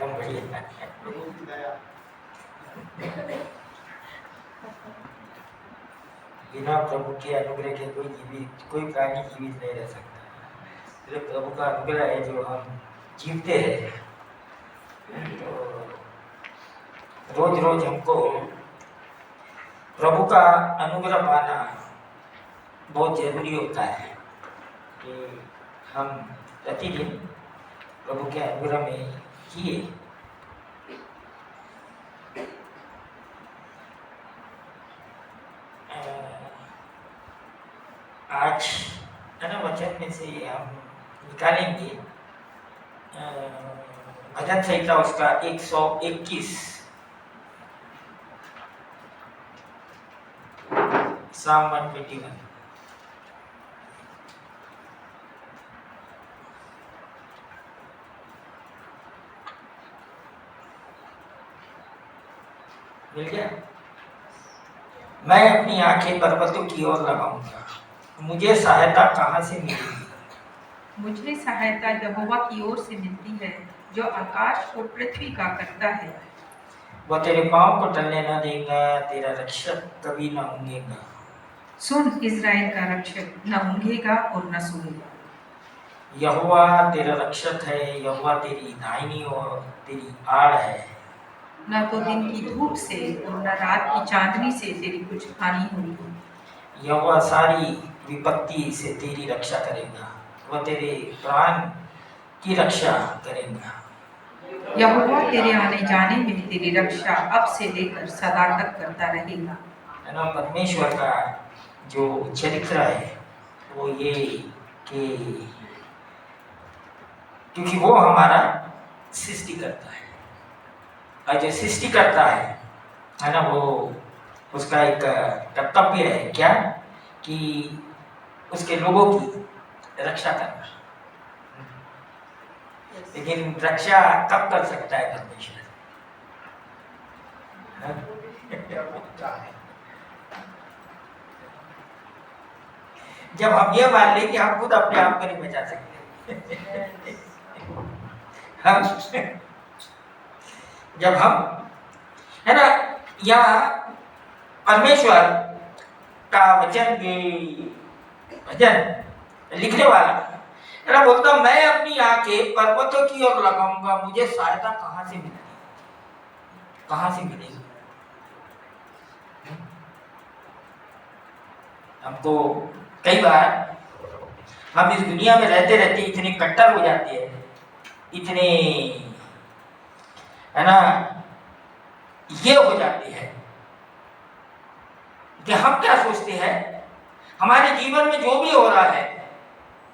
एकदम बढ़िया। प्रभु की दया। बिना प्रभु के अनुग्रह के कोई प्राणी जीवित नहीं रह सकता। तो प्रभु का अनुग्रह है जो हम जीवते हैं। तो रोज रोज हमको प्रभु का अनुग्रह पाना बहुत जरूरी होता है कि हम प्रतिदिन प्रभु के अनुग्रह में जिए। आज वचन में से हम निकालेंगे भजन संहिता उसका 121 Psalm 121। मिल गया? मैं अपनी आंखें पर्वतों की ओर लगाऊंगा, मुझे सहायता कहाँ से मिलेगी? मुझे सहायता यहोवा की ओर से मिलती है, जो आकाश और पृथ्वी का करता है। वह तेरे पाँव को टलने न देगा, तेरा रक्षक कभी न ऊँघेगा। सुन, इज़राइल का रक्षक न ऊँघेगा और न सोएगा। यहोवा तेरा रक्षक है, यहोवा तेरी दाहिनी और तेरी आड़ है। न तो दिन की धूप से और न रात की चांदनी से तेरी कुछ हानि होगी। यहोवा सारी विपत्ति से तेरी रक्षा करेगा, वह तेरे प्राण की रक्षा करेगा। यहोवा तेरे आने जाने में तेरी रक्षा अब से लेकर सदा तक करता रहेगा। है ना? परमेश्वर का जो चरित्र है वो ये कि क्योंकि वो हमारा सृष्टि करता है, और जो सृष्टि करता है ना, वो उसका एक कर्तव्य है क्या कि उसके लोगों की रक्षा करना। लेकिन रक्षा कब कर सकता है परमेश्वर? जब हम ये मान लें कि हम खुद अपने आप को नहीं बचा सकते। हम जब हम है ना, या परमेश्वर का वचन लिखने वाला है ना, बोलता मैं अपनी आंखें पर्वतों की ओर लगाऊंगा, मुझे सहायता कहाँ से मिलेगी? कहाँ से मिलेगी? हमको कई बार हम इस दुनिया में रहते रहते इतने कट्टर हो जाते हैं, इतने है ना ये हो जाते हैं कि हम क्या सोचते हैं हमारे जीवन में जो भी हो रहा है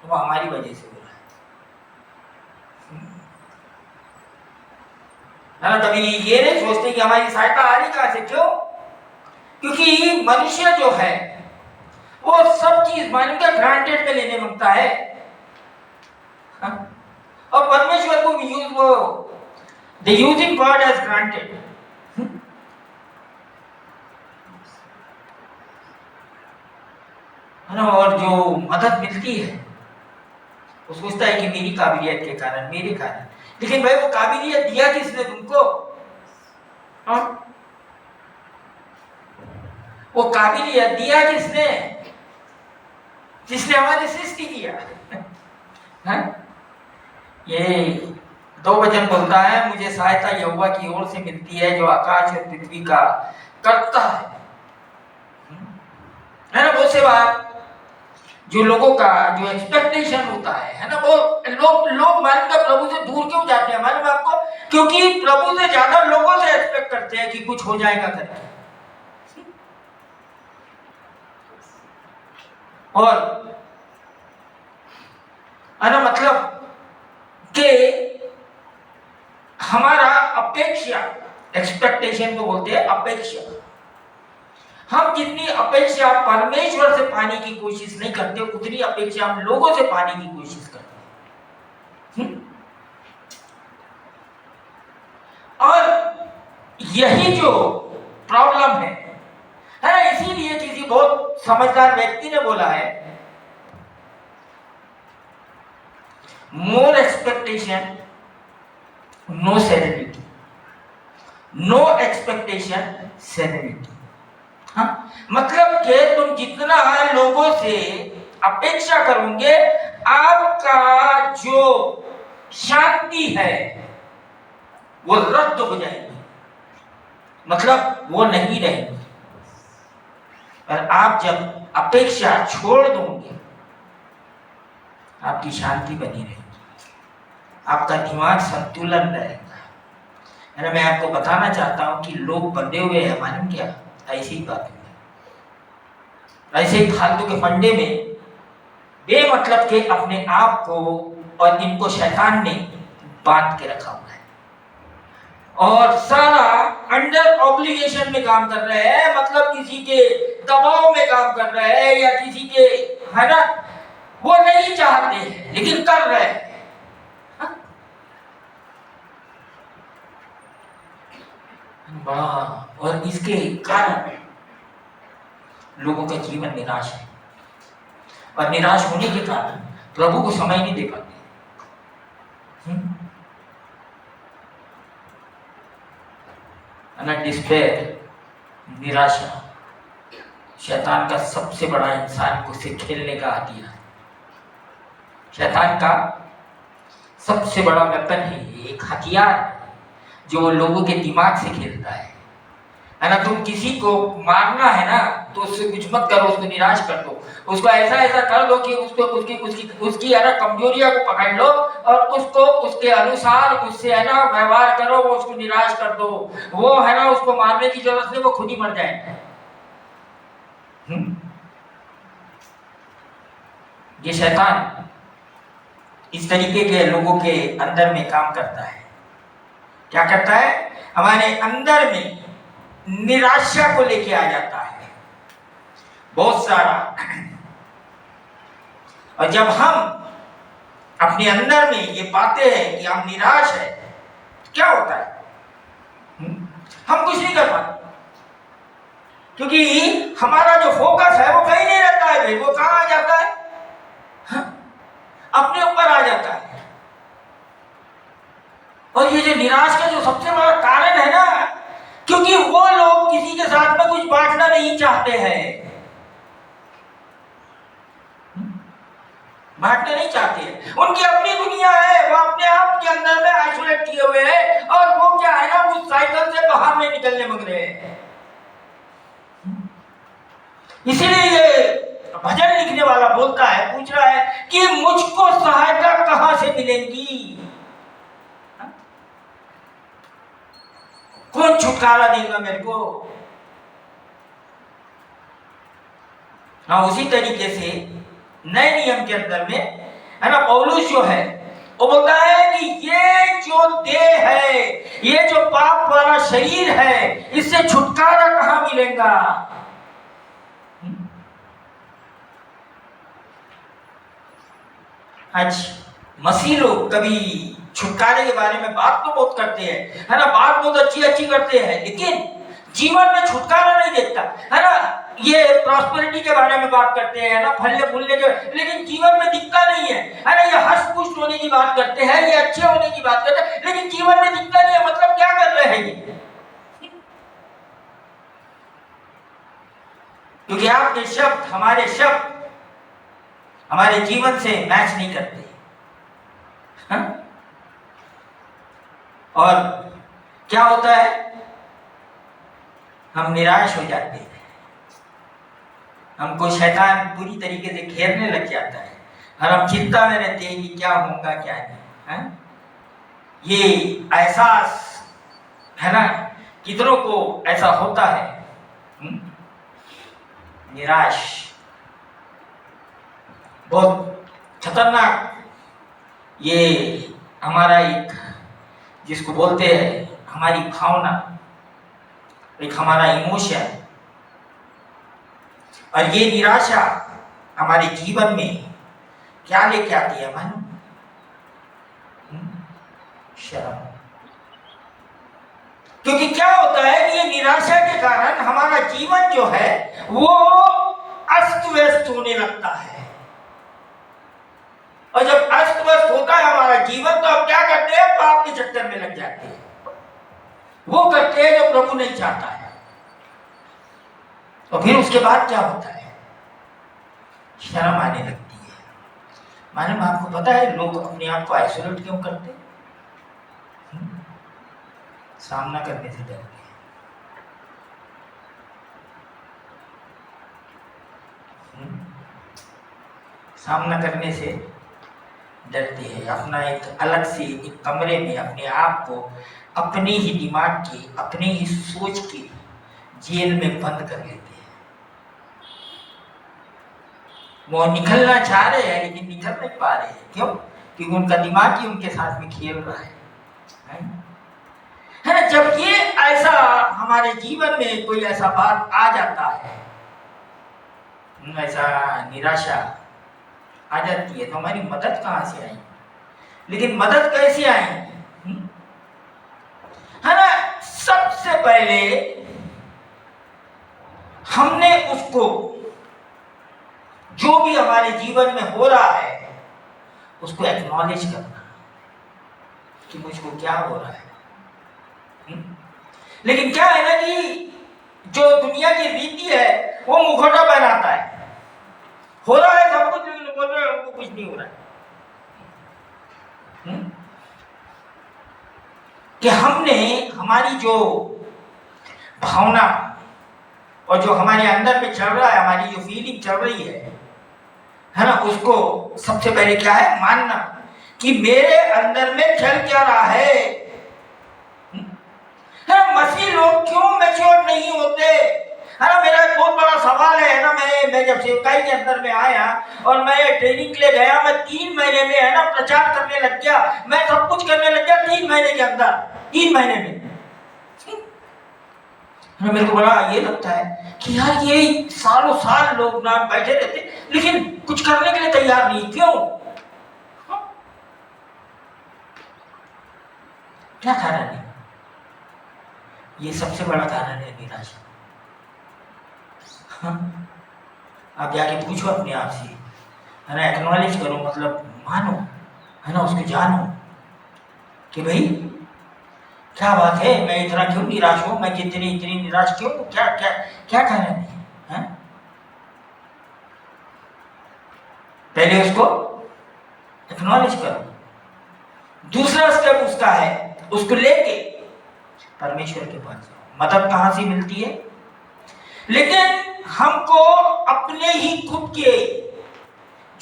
वो हमारी वजह से हो रहा है ना। कभी ये नहीं सोचते कि हमारी सहायता आ रही कहां से? क्यों? क्योंकि मनुष्य जो है वो सब चीज मान के ग्रांटेड में लेने मांगता है। और परमेश्वर को the using God as granted। है ना, और जो मदद मिलती है वो सोचता है कि मेरी काबिलियत के कारण, मेरे कारण। लेकिन भाई वो काबिलियत दिया किसने तुमको? हाँ? वो काबिलियत दिया किसने? जिसने हमारी सृष्टि किया है? ये 2 वचन बोलता है, मुझे सहायता यहोवा की ओर से मिलती है, जो आकाश और पृथ्वी का करता है ना। बहुत से बार जो लोगों का जो एक्सपेक्टेशन होता है ना, वो लोग मानकर प्रभु से दूर क्यों जाते हैं मालूम आपको? क्योंकि प्रभु से ज्यादा लोगों से एक्सपेक्ट करते हैं कि कुछ हो जाएगा करके। और है मतलब कि हमारा अपेक्षा, एक्सपेक्टेशन को बोलते हैं अपेक्षा। हम जितनी अपेक्षा परमेश्वर से पाने की कोशिश नहीं करते, उतनी अपेक्षा हम लोगों से पाने की कोशिश करते हैं। और यही जो प्रॉब्लम है ना, इसीलिए किसी बहुत समझदार व्यक्ति ने बोला है, more expectation no serenity, no expectation, serenity. हाँ, मतलब कि तुम जितना लोगों से अपेक्षा करोगे, आपका जो शांति है वो रद्द हो जाएगी, मतलब वो नहीं रहेगी। और आप जब अपेक्षा छोड़ दोगे, आपकी शांति बनी रहेगी, आपका दिमाग संतुलन रहेगा। है ना, मैं आपको बताना चाहता हूं कि लोग बंधे हुए हैं, मालूम क्या, ऐसी ही बात है, ऐसे ही फालतू के फंडे में बेमतलब के अपने आप को और इनको शैतान ने बांध के रखा हुआ है, और सारा अंडर ऑब्लिगेशन में काम कर रहे हैं, मतलब किसी के दबाव में काम कर रहे हैं, या किसी के, है ना, वो नहीं चाहते हैं लेकिन कर रहे हैं। वाह, और इसके कारण लोगों का जीवन निराश है, और निराश होने के कारण प्रभु को समय नहीं दे पाते। डिस्पेयर, निराशा शैतान का सबसे बड़ा इंसान को से खेलने का हथियार, शैतान का सबसे बड़ा वेपन है, एक हथियार जो लोगों के दिमाग से खेलता है ना। तुम किसी को मारना है ना, तो उससे कुछ मत करो, उसको निराश कर दो, उसको ऐसा ऐसा कर दो कि उसको उसकी उसकी उसकी है ना कमजोरियां को पकड़ लो, और उसको उसके अनुसार उससे है ना व्यवहार करो, वो उसको निराश कर दो, वो है ना उसको मारने की जरूरत नहीं, वो खुद ही मर जाए। ये शैतान इस तरीके के लोगों के अंदर में काम करता है। क्या करता है, हमारे अंदर में निराशा को लेके आ जाता है बहुत सारा, और जब हम अपने अंदर में ये पाते हैं कि हम निराश है, क्या होता है, हम कुछ नहीं कर पाते, क्योंकि हमारा जो फोकस है वो कहीं नहीं रहता है भाई, वो कहां आ जाता है, अपने ऊपर आ जाता है। और ये जो निराश का जो सबसे बड़ा कारण है ना, क्योंकि वो लोग किसी के साथ में कुछ बांटना नहीं चाहते हैं, बांटना नहीं चाहते हैं, उनकी अपनी दुनिया है, वो अपने आप के अंदर में आइसोलेट किए हुए हैं, और वो क्या है ना, उस साइकिल से बाहर नहीं निकलने मग रहे हैं। इसीलिए ये भजन लिखने वाला बोलता है, पूछ रहा है कि मुझको सहायता कहां से मिलेगी, कौन छुटकारा देगा मेरे को। हाँ, उसी तरीके से नए नियम के अंदर में है ना, पौलुस जो है वो बोलता है कि ये जो देह है, ये जो पाप वाला शरीर है, इससे छुटकारा कहां मिलेगा। आज मसीह लोग कभी छुटकारे के बारे में बात तो बहुत करते हैं, है ना, बात बहुत अच्छी अच्छी करते हैं, लेकिन जीवन में छुटकारा नहीं देखता, है ना। ये प्रॉस्पेरिटी के बारे में बात करते हैं ना, फलने फूलने के, लेकिन जीवन में दिखता नहीं है ना। ये हष्ट पुष्ट होने की बात करते हैं, ये अच्छे होने की बात करते हैं, लेकिन जीवन में दिखता नहीं है, मतलब क्या कर रहे हैं ये, क्योंकि आपके शब्द, हमारे शब्द हमारे जीवन से मैच नहीं करते। हा? और क्या होता है, हम निराश हो जाते हैं, हमको शैतान पूरी तरीके से घेरने लग जाता है, और हम चिंता में रहते हैं कि क्या होगा क्या नहीं। हा? ये एहसास है ना, कितनों को ऐसा होता है। निराश बहुत खतरनाक, ये हमारा एक, जिसको बोलते हैं हमारी भावना, एक हमारा इमोशन, और ये निराशा हमारे जीवन में क्या लेके आती है, मालूम, शर्म। क्योंकि क्या होता है कि ये निराशा के कारण हमारा जीवन जो है वो अस्त व्यस्त होने लगता है, और जब अस्त अस्त-व्यस्त होता है हमारा जीवन, तो हम क्या करते हैं? पाप के चक्कर में लग जाते हैं, वो करते हैं जो प्रभु नहीं चाहता है। तो फिर उसके बाद क्या होता है? शर्म आने लगती है। मालूम आपको पता है लोग अपने आप को आइसोलेट क्यों करते हैं? सामना करने से डरते हैं। सामना करने से डरते हैं। अपना एक अलग से एक कमरे में अपने आप को अपने ही दिमाग के, अपने ही सोच के जेल में बंद कर लेते हैं। वो निकलना चाह रहे हैं लेकिन निकल नहीं पा रहे हैं। क्यों? क्योंकि उनका दिमाग ही उनके साथ में खेल रहा है ना। जब ये ऐसा हमारे जीवन में कोई ऐसा बात आ जाता है, ऐसा निराशा आ जाती है, तो हमारी मदद कहाँ से आएगी? लेकिन मदद कैसे आएगी? है ना। सबसे पहले हमने उसको, जो भी हमारे जीवन में हो रहा है, उसको एक्नॉलेज करना कि मुझको क्या हो रहा है। लेकिन क्या है ना कि जो दुनिया की रीति है वो मुखौटा पहनाता है। हो रहा है सब कुछ, लेकिन बोल रहे हैं हमको कुछ नहीं हो रहा है। कि हमने हमारी जो भावना और जो हमारे अंदर में चल रहा है, हमारी जो फीलिंग चल रही है ना, उसको सबसे पहले क्या है? मानना कि मेरे अंदर में चल क्या रहा है। मसीह लोग क्यों मैच्योर नहीं होते? है ना। मेरा एक बहुत बड़ा सवाल है ना। मैं जब सेवकाई के अंदर में आया और मैं ट्रेनिंग के लिए गया, मैं 3 महीने में है ना प्रचार करने लग गया, मैं सब कुछ करने लग गया 3 महीने के अंदर, 3 महीने में। मेरे को बड़ा ये लगता है कि यार ये सालों साल लोग ना बैठे रहते लेकिन कुछ करने के लिए तैयार नहीं। क्यों? क्या कारण है? ये सबसे बड़ा कारण है निराशा। आप जाके पूछो अपने आप से, है ना। एक्नॉलेज करो, मतलब मानो, है ना, उसको जानो कि भाई क्या बात है, मैं इतना क्यों निराश हूं, मैं इतनी निराश क्यों, क्या क्या क्या कारण है? पहले उसको एक्नॉलेज करो। दूसरा स्टेप उसका है, उसको लेके परमेश्वर के पास जाओ। मदद कहां से मिलती है? लेकिन हमको अपने ही खुद के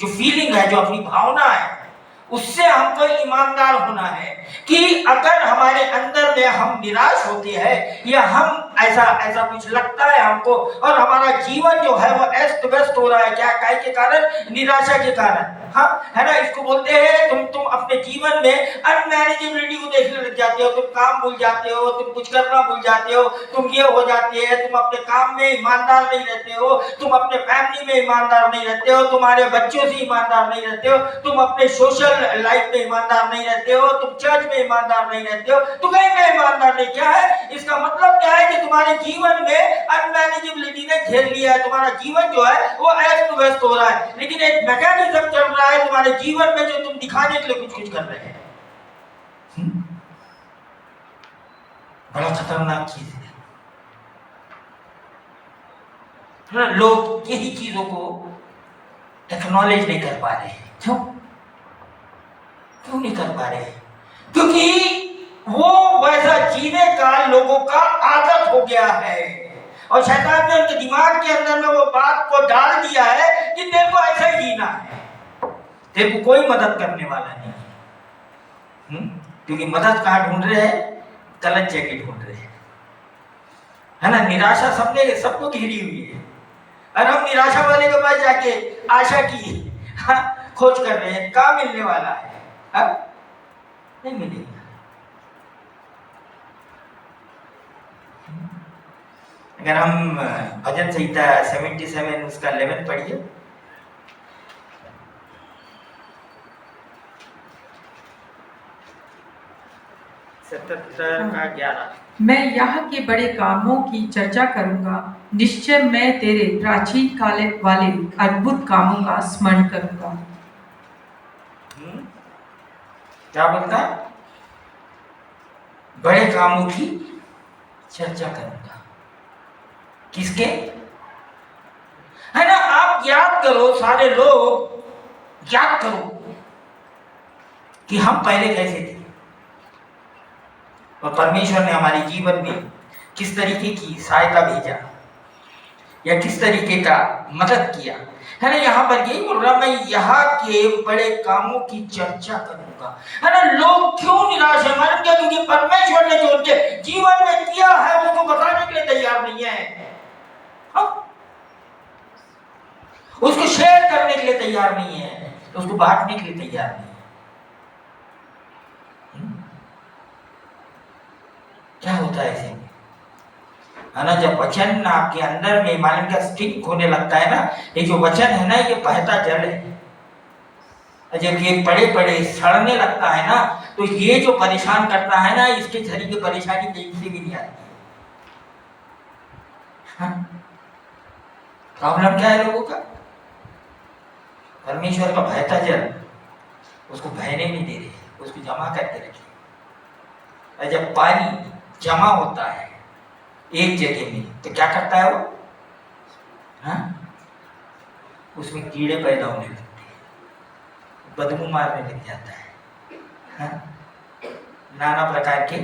जो फीलिंग है, जो अपनी भावना है, उससे हमको ईमानदार होना है कि अगर हमारे अंदर में हम निराश होते हैं या हम ऐसा कुछ लगता है हमको और हमारा जीवन जो है वो अस्त व्यस्त हो रहा है, क्या काय के कारण? निराशा के कारण। हाँ, है ना। इसको बोलते हैं तुम अपने जीवन में अनमैनेजेबिलिटी को देखने लग जाते हो। तुम काम भूल जाते हो, तुम कुछ करना भूल जाते हो, तुम ये हो जाते हैं, तुम अपने काम में ईमानदार नहीं रहते हो, तुम अपने फैमिली में ईमानदार नहीं रहते हो, तुम्हारे बच्चों से ईमानदार नहीं रहते हो, तुम अपने सोशल लाइफ में ईमानदार नहीं रहते हो, तुम चर्च में ईमानदार नहीं रहते हो, तो कहीं में ईमानदार नहीं। क्या है इसका मतलब? क्या है कि तुम्हारे जीवन में अनमैनेजेबिलिटी ने घेर लिया है। तुम्हारा जीवन जो है वो अस्त व्यस्त हो रहा है, लेकिन एक मैकेनिज्म चल रहा है तुम्हारे जीवन में जो तुम दिखाने के लिए कुछ कर रहे हैं। बड़ा खतरनाक चीज है। लोग यही चीजों को एक्नॉलेज नहीं कर पा रहे हैं। क्यों नहीं कर पा रहे? क्योंकि वो वैसा जीने का लोगों का आदत हो गया है और शैतान ने उनके दिमाग के अंदर में वो बात को डाल दिया है कि तेरे को ऐसा ही जीना है, तेरे को कोई मदद करने वाला नहीं। क्योंकि मदद कहाँ ढूंढ रहे हैं? गलत जगह ढूंढ रहे हैं, है ना। निराशा सबको घिरी हुई है और हम निराशा वाले के पास जाके आशा की खोज कर रहे हैं। क्या मिलने वाला है? नहीं मिलेगा। अगर हम भजन संहिता 77 उसका 11 पढ़िए। 77 का 11। मैं यहाँ के बड़े कामों की चर्चा करूंगा, निश्चय मैं तेरे प्राचीन काल वाले अद्भुत कामों का स्मरण करूंगा। क्या बोलता है? बड़े कामों की चर्चा करूंगा। किसके? है ना, आप याद करो, सारे लोग याद करो कि हम पहले कैसे थे और परमेश्वर ने हमारे जीवन में किस तरीके की सहायता भेजा या किस तरीके का मदद किया। है ना, यहाँ पर यही बोल रहा, मैं यहाँ के बड़े कामों की चर्चा करूंगा। है ना, लोग क्यों निराश है? मालूम क्या? क्योंकि परमेश्वर ने जो उनके जीवन में किया है उसको बताने के लिए तैयार नहीं है। उसको शेयर करने के लिए तैयार नहीं है, उसको बांटने के लिए तैयार नहीं है। क्या होता है ऐसे? है ना, जब वचन आपके अंदर में मालूम क्या स्टिक होने लगता है ना, ये जो वचन है ना, ये बहता जल है। जब ये पड़े पड़े सड़ने लगता है ना, तो ये जो परेशान करता है ना, इसके जरिए परेशानी कहीं से भी नहीं आती। प्रॉब्लम क्या है लोगों का? परमेश्वर का बहता जल उसको बहने नहीं दे रहे, उसको जमा करके रखे। जब पानी जमा होता है एक जगह में तो क्या करता है वो? हाँ, उसमें कीड़े पैदा होने लगते हैं, बदबू मारने लग जाता है। हाँ? नाना प्रकार के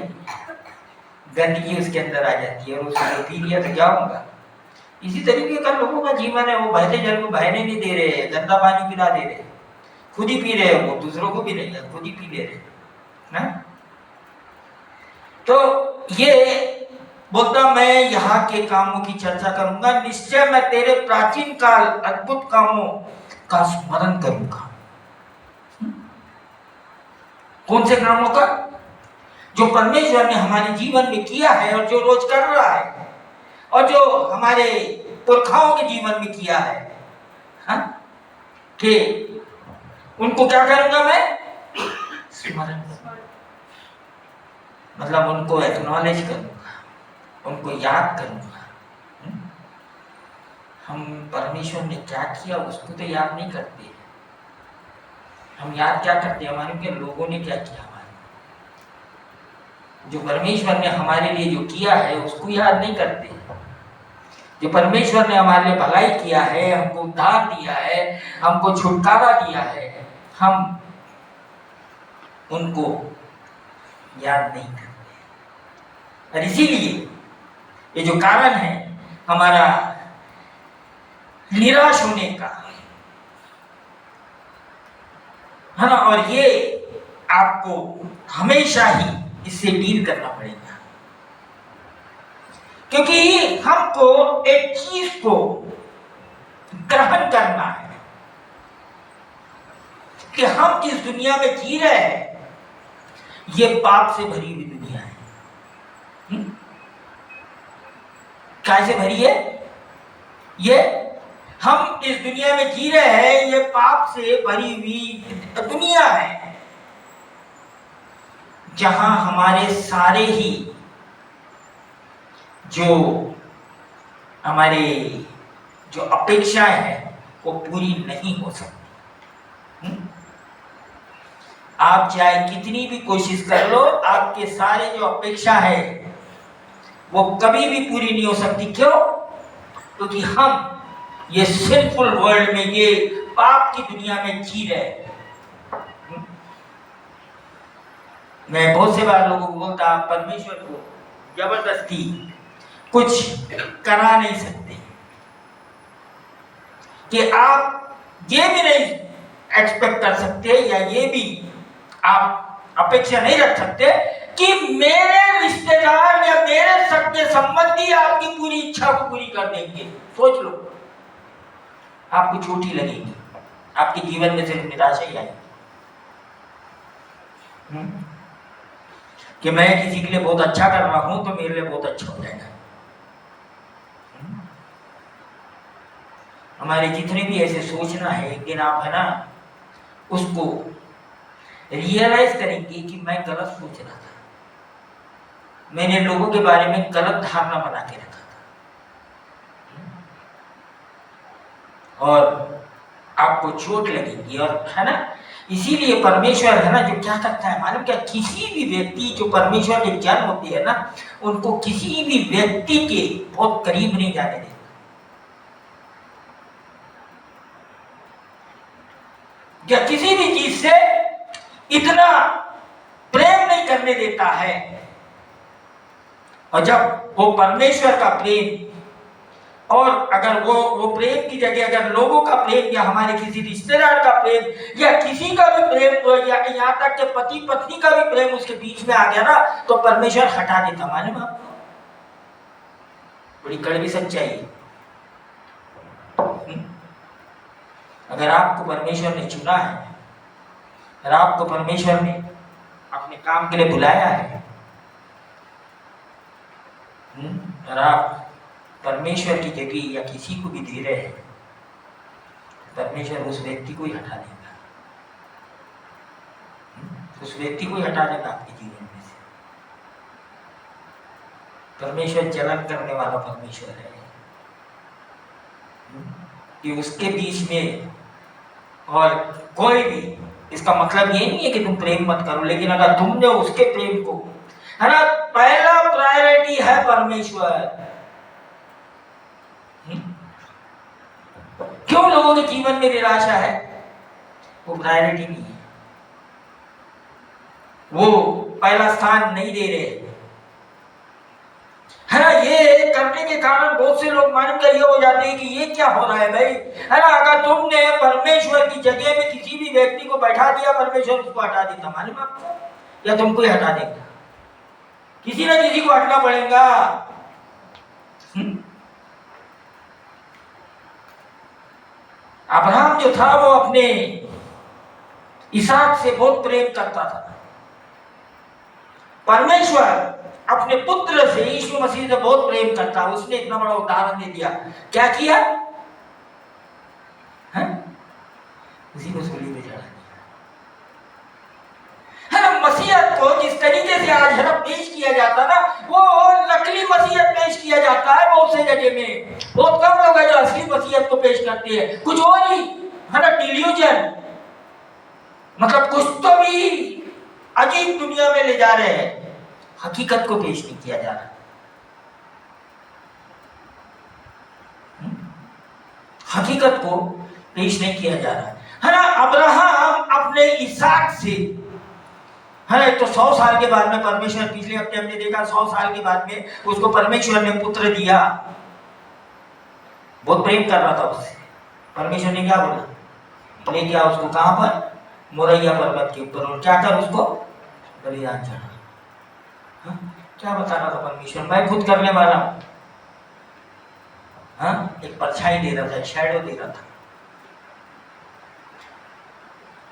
गंदगी उसके अंदर आ जाती है और उसको पी लिया तो क्या होगा? इसी तरीके का लोगों का जीवन है। वो बहते जल को बहने नहीं दे रहे, गंदा पानी पिला दे रहे, खुद ही पी रहे, वो दूसरों को भी नहीं है, खुद ही पी ले रहे ना। तो ये बोलता, मैं यहाँ के कामों की चर्चा करूंगा, निश्चय मैं तेरे प्राचीन काल अद्भुत कामों का स्मरण करूंगा। कौन से कामों का? जो परमेश्वर ने हमारे जीवन में किया है और जो रोज कर रहा है और जो हमारे पुरखाओं के जीवन में किया है। हाँ? कि उनको क्या करूंगा मैं? स्मरण। मतलब उनको एक्नॉलेज करूंगा, उनको याद करूंगा। हम परमेश्वर ने क्या किया उसको तो याद नहीं करते। हम याद क्या करते हैं? हमारे के लोगों ने क्या किया हमारे। जो परमेश्वर ने हमारे लिए जो किया है उसको याद नहीं करते। जो परमेश्वर ने हमारे लिए भलाई किया है, हमको उद्धार दिया है, हमको छुटकारा दिया है, हम उनको याद नहीं करते। और इसीलिए ये जो कारण है हमारा निराश होने का, है ना, और ये आपको हमेशा ही इससे डील करना पड़ेगा। क्योंकि हमको एक चीज को ग्रहण करना है कि हम जिस दुनिया में जी रहे हैं ये पाप से भरी हुई दुनिया है। कैसे भरी है? ये हम इस दुनिया में जी रहे हैं, ये पाप से भरी हुई दुनिया है, जहां हमारे सारे ही जो हमारे जो अपेक्षाएं हैं वो पूरी नहीं हो सकती। आप चाहे कितनी भी कोशिश कर लो, आपके सारे जो अपेक्षा है वो कभी भी पूरी नहीं हो सकती। क्यों? क्योंकि हम ये सिंफुल वर्ल्ड में, ये पाप की दुनिया में जी रहे हैं। मैं बहुत से बार लोगों को बोलता, आप परमेश्वर को जबरदस्ती कुछ करा नहीं सकते, कि आप ये भी नहीं एक्सपेक्ट कर सकते या ये भी आप अपेक्षा नहीं रख सकते कि मेरे रिश्तेदार या मेरे सगे संबंधी आपकी पूरी इच्छा को पूरी कर देंगे। सोच लो, आपको छोटी लगेगी, आपके जीवन में सिर्फ निराशा ही आएगी। कि मैं किसी के लिए बहुत अच्छा कर रहा हूं तो मेरे लिए बहुत अच्छा हो जाएगा। हमारे जितने भी ऐसे सोचना है, एक दिन आप है ना उसको रियलाइज करेंगे कि मैं गलत सोच रहा था, मैंने लोगों के बारे में गलत धारणा बना के रखा था और आपको चोट लगेगी। और है ना, इसीलिए परमेश्वर है ना जो क्या करता है मालूम क्या, किसी भी व्यक्ति जो परमेश्वर के जन होती है ना, उनको किसी भी व्यक्ति के बहुत करीब नहीं जाने देता। क्या किसी भी चीज से इतना प्रेम नहीं करने देता है। और जब वो परमेश्वर का प्रेम, और अगर वो प्रेम की जगह अगर लोगों का प्रेम या हमारे किसी रिश्तेदार का प्रेम या किसी का भी प्रेम, तो या यहाँ तक के पति पत्नी का भी प्रेम उसके बीच में आ गया ना, तो परमेश्वर हटा देता। मालूम आपको, बड़ी कड़वी सच्चाई। अगर आपको परमेश्वर ने चुना है, अगर आपको परमेश्वर ने अपने काम के लिए बुलाया है, और आप परमेश्वर की जगह या किसी को भी दे रहे हैं, परमेश्वर उस व्यक्ति को ही हटा देगा। उस व्यक्ति को ही हटा देगा आपके जीवन में से। परमेश्वर जलन करने वाला परमेश्वर है कि उसके बीच में और कोई भी, इसका मतलब ये नहीं है कि तुम प्रेम मत करो, लेकिन अगर तुमने उसके प्रेम को, है ना, पहला प्रायोरिटी है परमेश्वर। क्यों लोगों के जीवन में निराशा है? वो प्रायोरिटी नहीं है, वो पहला स्थान नहीं दे रहे, है ना। ये करने के कारण बहुत से लोग मालूम कर ये हो जाते हैं कि ये क्या हो रहा है भाई, है ना। अगर तुमने परमेश्वर की जगह में किसी भी व्यक्ति को बैठा दिया, परमेश्वर उसको हटा देता, मालूम आपको, या तुमको ही हटा देगा। किसी ना किसी को हटना पड़ेगा। अब्राहम जो था वो अपने इसहाक से बहुत प्रेम करता था। परमेश्वर अपने पुत्र से, यीशु मसीह से बहुत प्रेम करता है। उसने इतना बड़ा उदाहरण दे दिया। क्या किया? उसी को सूली पे चढ़ा दिया, है ना। मसीहत को जिस तरीके से आज है ना पेश किया जाता ना, वो नकली मसीहत पेश किया जाता है बहुत से जगह में। बहुत कम लोग हैं जो असली मसीहत को पेश करते हैं, कुछ और ही, है ना, डिल्यूजन, मतलब कुछ तो भी अजीब दुनिया में ले जा रहे हैं। हकीकत को पेश नहीं किया जा रहा। हकीकत को पेश नहीं किया जा रहा है ना। अब्राहम अपने इसहाक से, है ना, तो 100 साल के बाद में परमेश्वर, पिछले हफ्ते हमने देखा 100 साल के बाद में उसको परमेश्वर ने पुत्र दिया। बहुत प्रेम कर रहा था उससे। परमेश्वर ने क्या बोला? ले गया उसको कहां पर? मोरैया पर्वत के ऊपर, और क्या कर उसको बलिदान चढ़ा। क्या बता रहा था परमेश्वर? मैं खुद करने वाला हूं। एक परछाई दे रहा था, एक शैडो दे रहा था।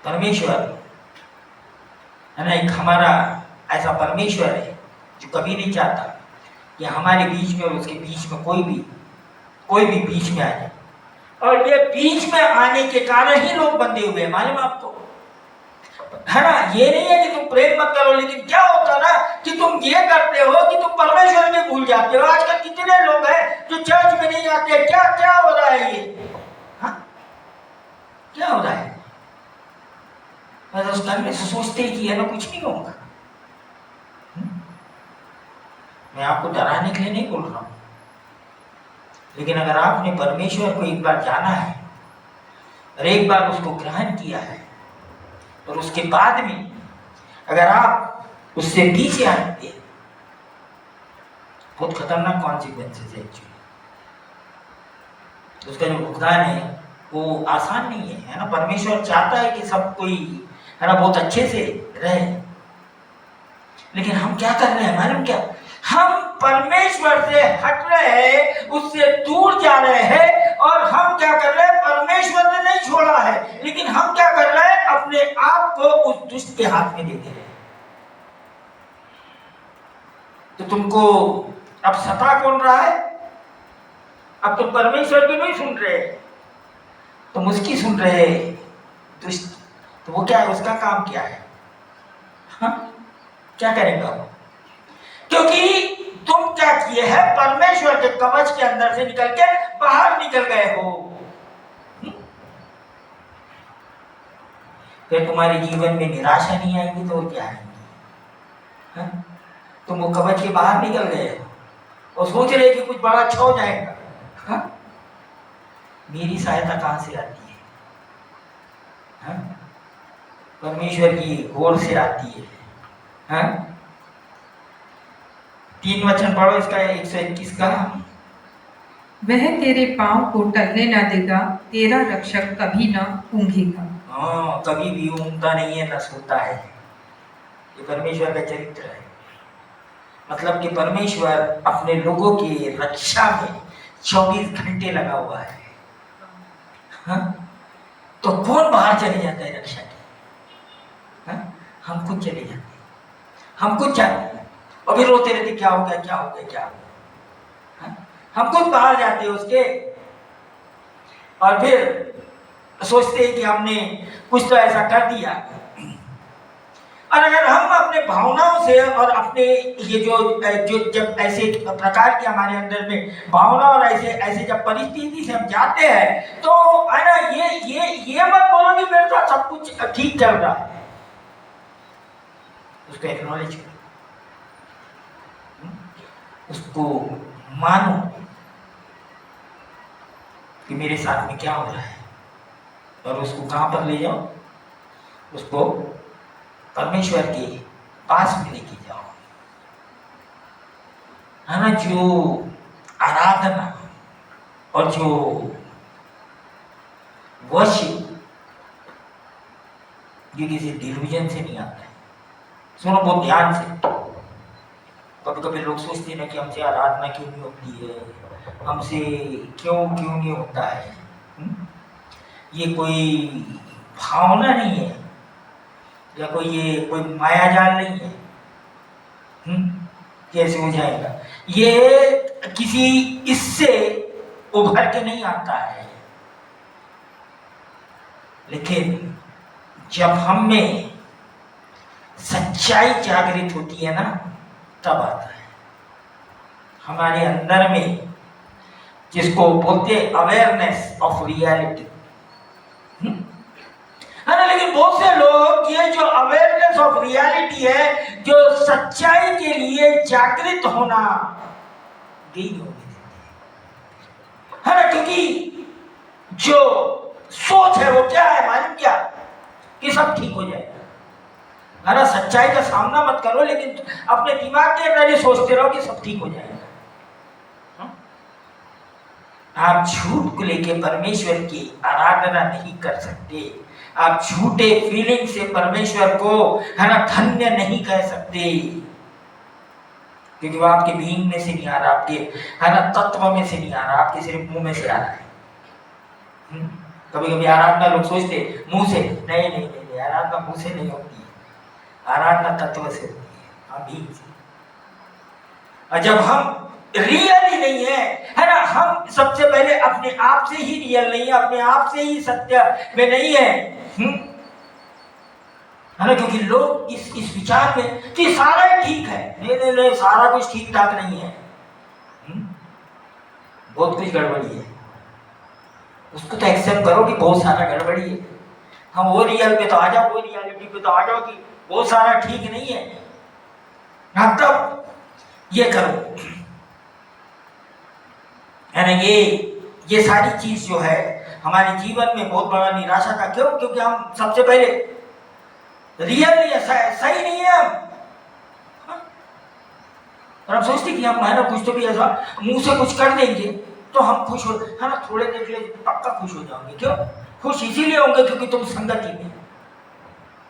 परमेश्वर, है ना, एक हमारा ऐसा परमेश्वर है जो कभी नहीं चाहता कि हमारे बीच में और उसके बीच में कोई भी बीच में आ जाए। और ये बीच में आने के कारण ही लोग बंधे हुए हैं, मालूम आपको, है ना। ये नहीं है कि तुम प्रेम मत करो, लेकिन क्या होता ना कि तुम ये करते हो कि तुम परमेश्वर में भूल जाते हो। आजकल कितने लोग हैं जो चर्च में नहीं आते। क्या क्या हो रहा है ये? क्या हो रहा है? उस करने से सोचते ही कि है ना कुछ नहीं होगा। मैं आपको डराने के लिए नहीं बोल रहा हूं, लेकिन अगर आपने परमेश्वर को एक बार जाना है और एक बार उसको ग्रहण किया है, और उसके बाद में अगर आप उससे पीछे हटते हैं, बहुत खतरनाक कॉन्सिक्वेंसेस है एक्चुअली। उसका जो भुगतान है वो आसान नहीं है ना। परमेश्वर चाहता है कि सब कोई, है ना, बहुत अच्छे से रहे, लेकिन हम क्या कर रहे हैं मालूम क्या? हम परमेश्वर से हट रहे हैं, उससे दूर जा रहे हैं। और हम क्या कर रहे हैं? परमेश्वर ने नहीं छोड़ा है, लेकिन हम क्या कर रहे हैं? अपने आप को उस दुष्ट के हाथ में दे दे रहे हैं। तो तुमको अब सता कौन रहा है? अब तुम परमेश्वर की नहीं सुन रहे, तुम उसकी सुन रहे दुष्ट। तो वो क्या है? उसका काम क्या है? क्या करेगा वो? क्योंकि तुम क्या किए हैं? परमेश्वर के कवच के अंदर से निकल के बाहर निकल गए हो। फिर तुम्हारे जीवन में निराशा नहीं आएगी तो क्या आएगी? हाँ? तुम वो कवच के बाहर निकल गए और सोच रहे कि कुछ बड़ा अच्छा हो जाएगा। हाँ? मेरी सहायता कहाँ से आती है? हाँ? परमेश्वर की ओर से आती है। हाँ? 3 वचन पढ़ो इसका, 121 का। वह तेरे पांव को टलने न देगा, तेरा रक्षक कभी न ऊंघेगा। हाँ, कभी भी ऊँगता नहीं है, न सोता है। ये परमेश्वर का चरित्र है। मतलब कि परमेश्वर अपने लोगों की रक्षा में 24 घंटे लगा हुआ है। हाँ? तो कौन बाहर चले जाता है रक्षा के? हाँ? हम खुद चले जाते हैं, हम खुद जाते हैं और फिर रोते रहते क्या हो गया, क्या हो गया, क्या हो गया। हाँ? हम खुद बाहर जाते हैं उसके और फिर सोचते हैं कि हमने कुछ तो ऐसा कर दिया। और अगर हम अपने भावनाओं से और अपने ये जो जब ऐसे प्रकार के हमारे अंदर में भावना और ऐसे ऐसे जब परिस्थिति से हम जाते हैं तो है ना, ये मत बोलो कि मेरे साथ सब कुछ ठीक चल रहा है। उसको एक्नॉलेज करो, उसको मानो कि मेरे साथ में क्या हो रहा है, और उसको कहां पर ले जाओ? उसको परमेश्वर के पास में लेके जाओ। है ना, जो आराधना और जो वर्शिप ये किसी डिल्यूजन से नहीं आता है। सुनो बहुत ध्यान से। कभी कभी लोग सोचते हैं ना कि हमसे आराधना क्यों नहीं होती है, हमसे क्यों नहीं होता है। ये कोई भावना नहीं है या कोई माया जाल नहीं है। कैसे हो जाएगा? ये किसी इससे उभर के नहीं आता है, लेकिन जब हम में सच्चाई जागृत होती है ना, तब आता है हमारे अंदर में, जिसको बोलते हैं अवेयरनेस ऑफ रियलिटी। है ना, लेकिन बहुत से लोग ये जो अवेयरनेस ऑफ रियलिटी है, जो सच्चाई के लिए जागृत होना, यही होने देते हैं। है ना, क्योंकि जो सोच है वो क्या है मालूम? क्या कि सब ठीक हो जाएगा। है ना, सच्चाई का सामना मत करो, लेकिन अपने दिमाग के अंदर ये सोचते रहो कि सब ठीक हो जाएगा। आप झूठ को लेके परमेश्वर की आराधना नहीं कर सकते। आप झूठे फीलिंग से परमेश्वर को है ना धन्य नहीं कह सकते, क्योंकि वो आपके बीइंग में से नहीं आ रहा, आपके है ना तत्व में से नहीं आ रहा, आपके सिर्फ मुंह में से आ रहा है। कभी कभी आराधना लोग सोचते मुंह से, नहीं नहीं नहीं, आराधना मुंह से नहीं होती है, आराधना तत्व से होती है, आप बीइंग से। और जब हम रियल ही नहीं है ना, हम सबसे पहले अपने आप से ही रियल नहीं है, अपने आप से ही सत्य में नहीं है। है ना, क्योंकि लोग इस विचार में कि सारा ठीक है, नहीं, सारा कुछ ठीक ठाक नहीं है, बहुत कुछ गड़बड़ी है। उसको तो एक्सेप्ट करो कि बहुत सारा गड़बड़ी है। हम वो रियल पे तो आ जाओ, वो रियलिटी पे तो आ जाओ कि बहुत सारा ठीक नहीं है। हाँ, तब ये करो। है ना, ये सारी चीज जो है हमारे जीवन में बहुत बड़ा निराशा का, क्यों? क्योंकि हम सबसे पहले रियल नहीं है, सही नहीं है हम। और हम सोचते कि हम है ना कुछ तो भी ऐसा मुंह से कुछ कर देंगे तो हम खुश हो, है ना, थोड़े देर के लिए पक्का खुश हो जाओगे। क्यों खुश? इसीलिए होंगे क्योंकि तुम संगति में।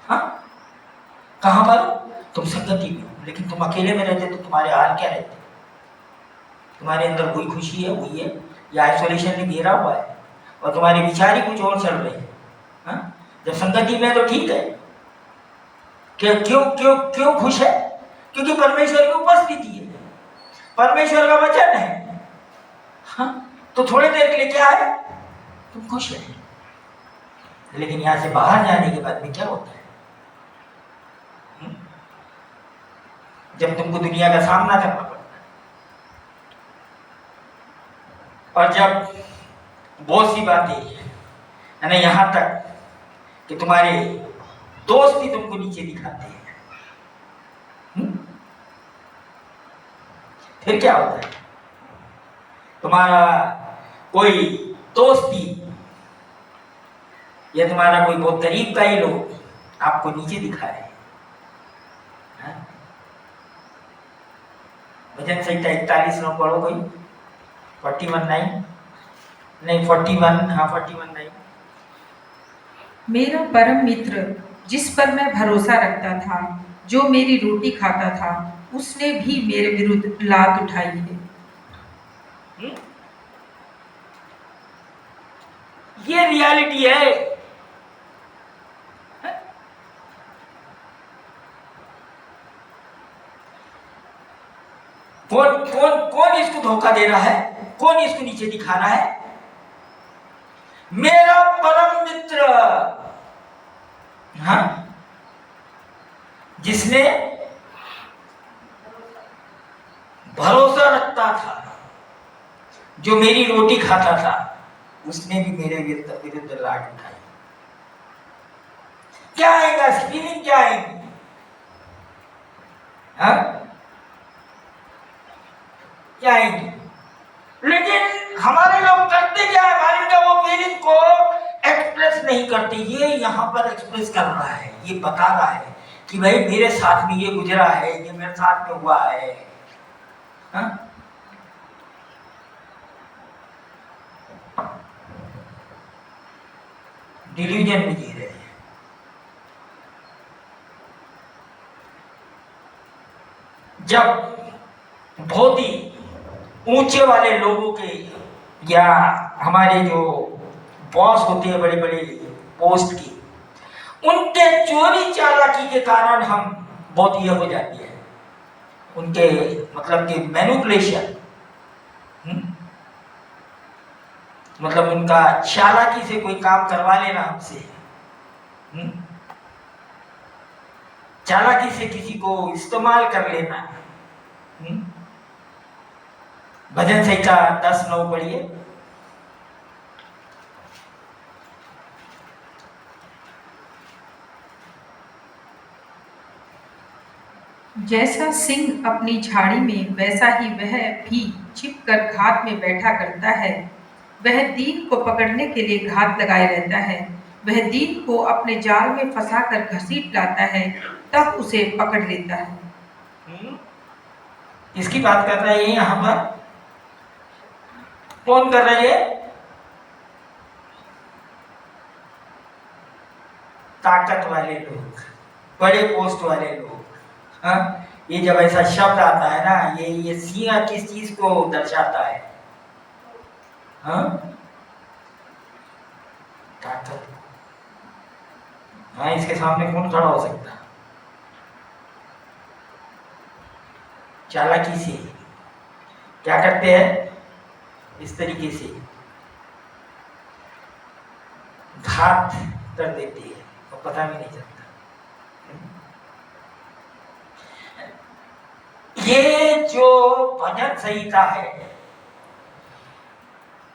हाँ, कहां पर? तुम संगति में हो, लेकिन तुम अकेले में रहते तो तुम्हारे हाल क्या रहते? तुम्हारे अंदर कोई खुशी है हुई है या आइसोलेशन में घेरा हुआ है और तुम्हारे विचार ही कुछ और चल रहे हैं। हाँ? जब संगति में तो ठीक है। क्यों खुश है? क्योंकि परमेश्वर की उपस्थिति है, परमेश्वर का वचन है। हाँ? तो थोड़ी देर के लिए क्या है, तुम खुश है। लेकिन यहां से बाहर जाने के बाद में क्या होता है? जब तुमको दुनिया का सामना करना पड़ता है, और जब बहुत सी बातें है ना, यहां तक कि तुम्हारे दोस्त भी तुमको नीचे दिखाते हैं। फिर क्या होता है? तुम्हारा कोई दोस्ती या तुम्हारा कोई बहुत करीब का ही लोग आपको नीचे दिखा रहे हैं। भजन संहिता 41 पढ़ो कोई, 41:9 नहीं 41, हाँ 41:9। मेरा परम मित्र जिस पर मैं भरोसा रखता था, जो मेरी रोटी खाता था, उसने भी मेरे विरुद्ध लात उठाई है। ये रियलिटी है। कौन कौन कौन इसको धोखा दे रहा है? कौन इसको नीचे दिखा रहा है? मेरा परम मित्र, हाँ, जिसने भरोसा रखता था, जो मेरी रोटी खाता था, उसने भी मेरे विरुद्ध लात उठाई। क्या आएगा? फीलिंग क्या आएगी? हाँ, क्या आएगी? लेकिन हमारे लोग करते क्या है? हमारे क्या वो फीलिंग को एक्सप्रेस नहीं करते। ये यहाँ पर एक्सप्रेस कर रहा है, ये बता रहा है कि भाई मेरे साथ में ये गुजरा है, ये मेरे साथ में हुआ है। हाँ? डिल्यूजन में जी रहे हैं। जब बहुत ही ऊंचे वाले लोगों के या हमारे जो बॉस होते हैं बड़े बड़े पोस्ट की, उनके चोरी चालाकी के कारण हम बहुत ये हो जाती है, उनके मतलब कि मैनिपुलेशन, मतलब उनका चालाकी से कोई काम करवा लेना हमसे, चालाकी से किसी को इस्तेमाल कर लेना। भजन संहिता 10:9 पढ़िए। जैसा सिंह अपनी झाड़ी में, वैसा ही वह भी छिपकर घात में बैठा करता है। वह दीन को पकड़ने के लिए घात लगाए रहता है। वह दीन को अपने जाल में फंसाकर घसीट लाता है, तब उसे पकड़ लेता है। इसकी बात कर रहा है ये यहाँ पर? कौन कर रही है? ताकत वाले लोग, बड़े पोस्ट वाले लोग। हाँ? ये जब ऐसा शब्द आता है ना, ये सिंह किस चीज को दर्शाता है? हाँ? ताकत। हाँ, इसके सामने कौन खड़ा हो सकता? चालाकी से क्या करते हैं? इस तरीके से घात कर देती है और पता भी नहीं चलता। ये जो भजन संहिता है,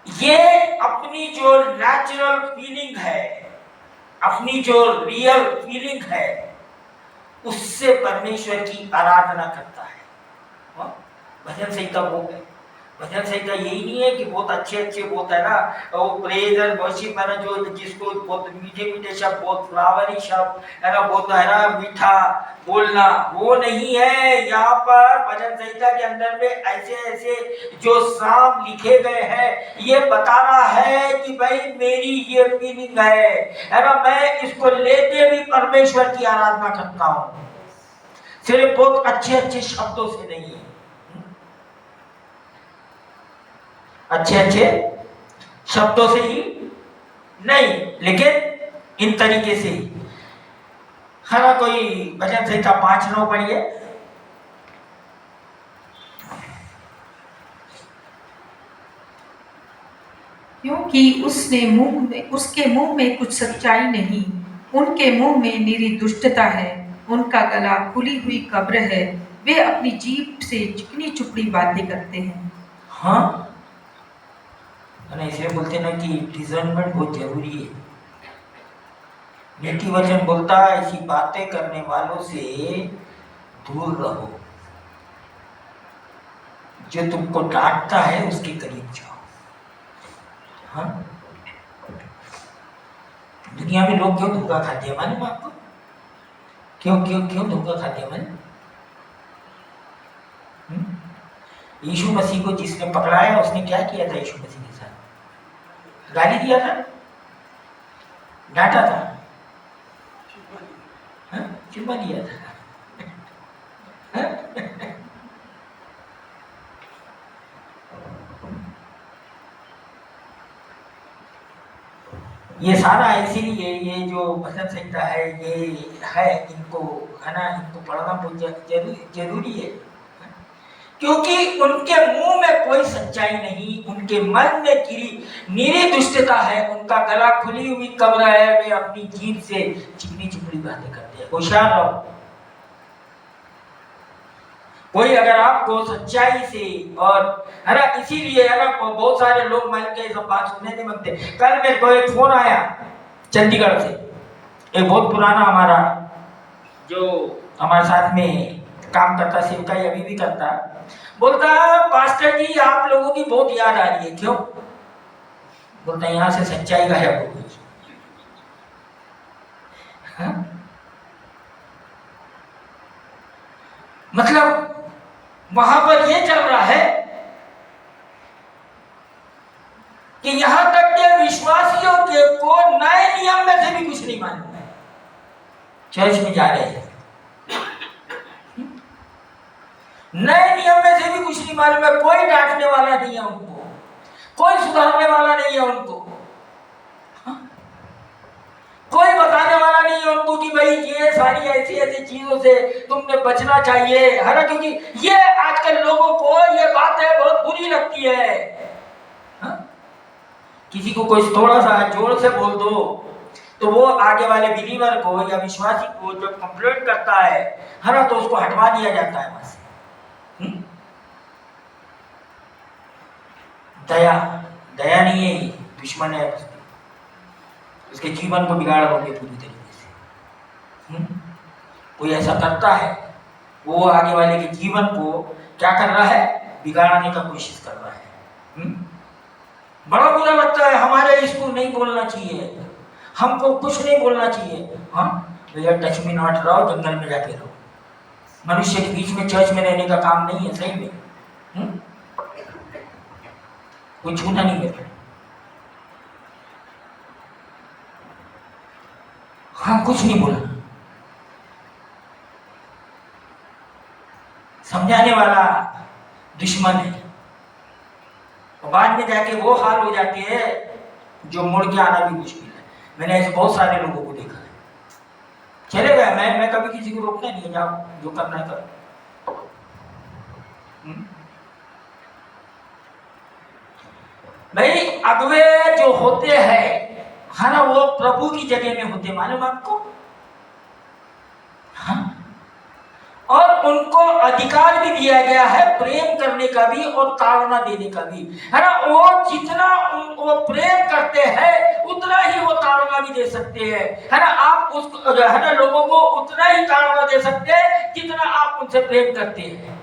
ये अपनी जो नेचुरल फीलिंग है, अपनी जो रियल फीलिंग है, उससे परमेश्वर की आराधना करता है। भजन संहिता वो है। भजन संहिता यही नहीं है कि बहुत अच्छे बहुत है ना, वो प्रेज एंड वर्शिप है ना, जो जिसको बहुत मीठे मीठे शब्द, बहुत फ्लावरी शब्द है ना, बहुत है ना मीठा बोलना, वो नहीं है। यहाँ पर भजन संहिता के अंदर में ऐसे ऐसे जो साम लिखे गए हैं, ये बता रहा है कि भाई मेरी ये फीलिंग है ना, मैं इसको लेते भी परमेश्वर की आराधना करता हूँ, सिर्फ बहुत अच्छे शब्दों से नहीं, अच्छे शब्दों से ही नहीं, लेकिन इन तरीके से। है ना? कोई भजन संहिता 5:9 पढ़िए। क्योंकि उसके मुंह में कुछ सच्चाई नहीं, उनके मुंह में निरी दुष्टता है, उनका गला खुली हुई कब्र है, वे अपनी जीभ से चिकनी चुपड़ी बातें करते हैं। हाँ, इसलिए बोलते ना कि डिसर्नमेंट बहुत जरूरी है। नीति वचन बोलता है ऐसी बातें करने वालों से दूर रहो। जो तुमको डांटता है उसके करीब जाओ। हाँ, दुनिया में लोग क्यों धोखा खाते हैं मालूम आपको? क्यों क्यों क्यों धोखा खाते हैं मालूम? यीशु मसीह को जिसने पकड़ाया उसने क्या किया था? यीशु मसीह के साथ गाली दिया था, डांटा था, चुम्मा दिया था। ये सारा इसीलिए ये जो भजन संहिता है ये है, इनको है ना, इनको पढ़ना बहुत जरूरी है, क्योंकि उनके मुंह में कोई सच्चाई नहीं, उनके मन में निरी दुष्टता है, उनका गला खुली हुई कब्र है, वे अपनी जीभ से चिकनी चिकनी बातें करते हैं। होशियार रहो। कोई अगर आपको सच्चाई से और है ना, इसीलिए है ना बहुत सारे लोग मान के सब बात सुनने नहीं मांगते। कल मेरे को एक फोन आया चंडीगढ़ से, एक बहुत पुराना हमारा जो हमारे साथ में काम करता, सेवकाई अभी भी करता, बोलता पास्टर जी आप लोगों की बहुत याद आ रही है। क्यों? बोलता यहाँ से सच्चाई गायब हो गई। मतलब वहां पर यह चल रहा है कि यहां तक के विश्वासियों के को नए नियम में से भी कुछ नहीं मालूम है। चर्च में जा रहे हैं, नए नियम में से भी कुछ नहीं मालूम है। कोई डांटने वाला नहीं है उनको, कोई सुधारने वाला नहीं है उनको, कोई बताने वाला नहीं है उनको कि भाई ये सारी ऐसी ऐसी चीजों से तुमने बचना चाहिए, है ना, क्योंकि ये आजकल लोगों को ये बातें बहुत बुरी लगती है। हा? किसी को कोई थोड़ा सा जोर से बोल दो तो वो आगे वाले बिलीवर को या विश्वासी को जब कंप्लेंट करता है ना, तो उसको हटवा दिया जाता है वहां से। दया दया नहीं है, दुश्मन है, उसके जीवन को बिगाड़ दोगे पूरी तरीके से। कोई ऐसा करता है, वो आगे वाले के जीवन को क्या कर रहा है? बिगाड़ने का कोशिश कर रहा है। बड़ा बुरा लगता है। हमारे इसको नहीं बोलना चाहिए, हमको कुछ नहीं बोलना चाहिए। हाँ भैया, टच में नॉट रहो, जंगल में जाके रहो। मनुष्य के बीच में चर्च में रहने का काम नहीं है। सही में कोई छूना नहीं है। हाँ, कुछ नहीं बोला। समझाने वाला दुश्मन है, और बाद में जाके वो हाल हो जाते हैं जो मुड़ के आना भी मुश्किल है। मैंने ऐसे बहुत सारे लोगों को देखा है। चले गए, मैं कभी किसी को रोकना नहीं है, जाओ जो करना है करो। भाई अगवे जो होते हैं है ना, वो प्रभु की जगह में होते, मालूम आपको? हाँ? और उनको अधिकार भी दिया गया है प्रेम करने का भी और ताड़ना देने का भी, है ना। वो जितना वो प्रेम करते हैं उतना ही वो ताड़ना भी दे सकते हैं, है ना। आप उसको है ना, लोगों को उतना ही ताड़ना दे सकते हैं जितना आप उनसे प्रेम करते हैं।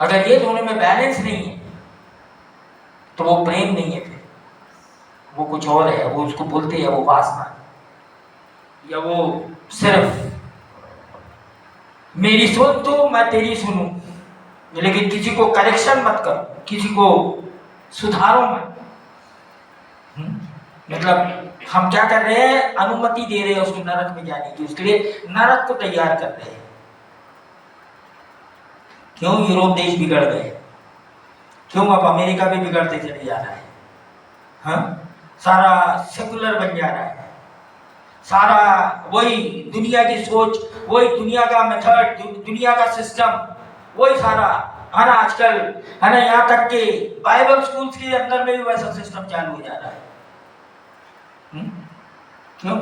अगर ये दोनों में बैलेंस नहीं है तो वो प्रेम नहीं है, फिर वो कुछ और है। वो उसको बोलते हैं वो वासना, या वो सिर्फ मेरी सुन तो मैं तेरी सुनूं, लेकिन किसी को करेक्शन मत करो, किसी को सुधारो मत। मतलब हम क्या कर रहे हैं? अनुमति दे रहे हैं उसको नरक में जाने की, उसके लिए नरक को तैयार कर रहे हैं। क्यों यूरोप देश बिगड़ गए? क्यों अब अमेरिका भी बिगड़ते चले जा रहा है? हाँ, सारा सेकुलर बन जा रहा है, सारा वही दुनिया की सोच, वही दुनिया का मेथड, दुनिया का सिस्टम, वही सारा है ना आजकल, है ना। यहाँ तक कि बाइबल स्कूल्स के अंदर में भी वैसा सिस्टम चालू हो जा रहा है। क्यों?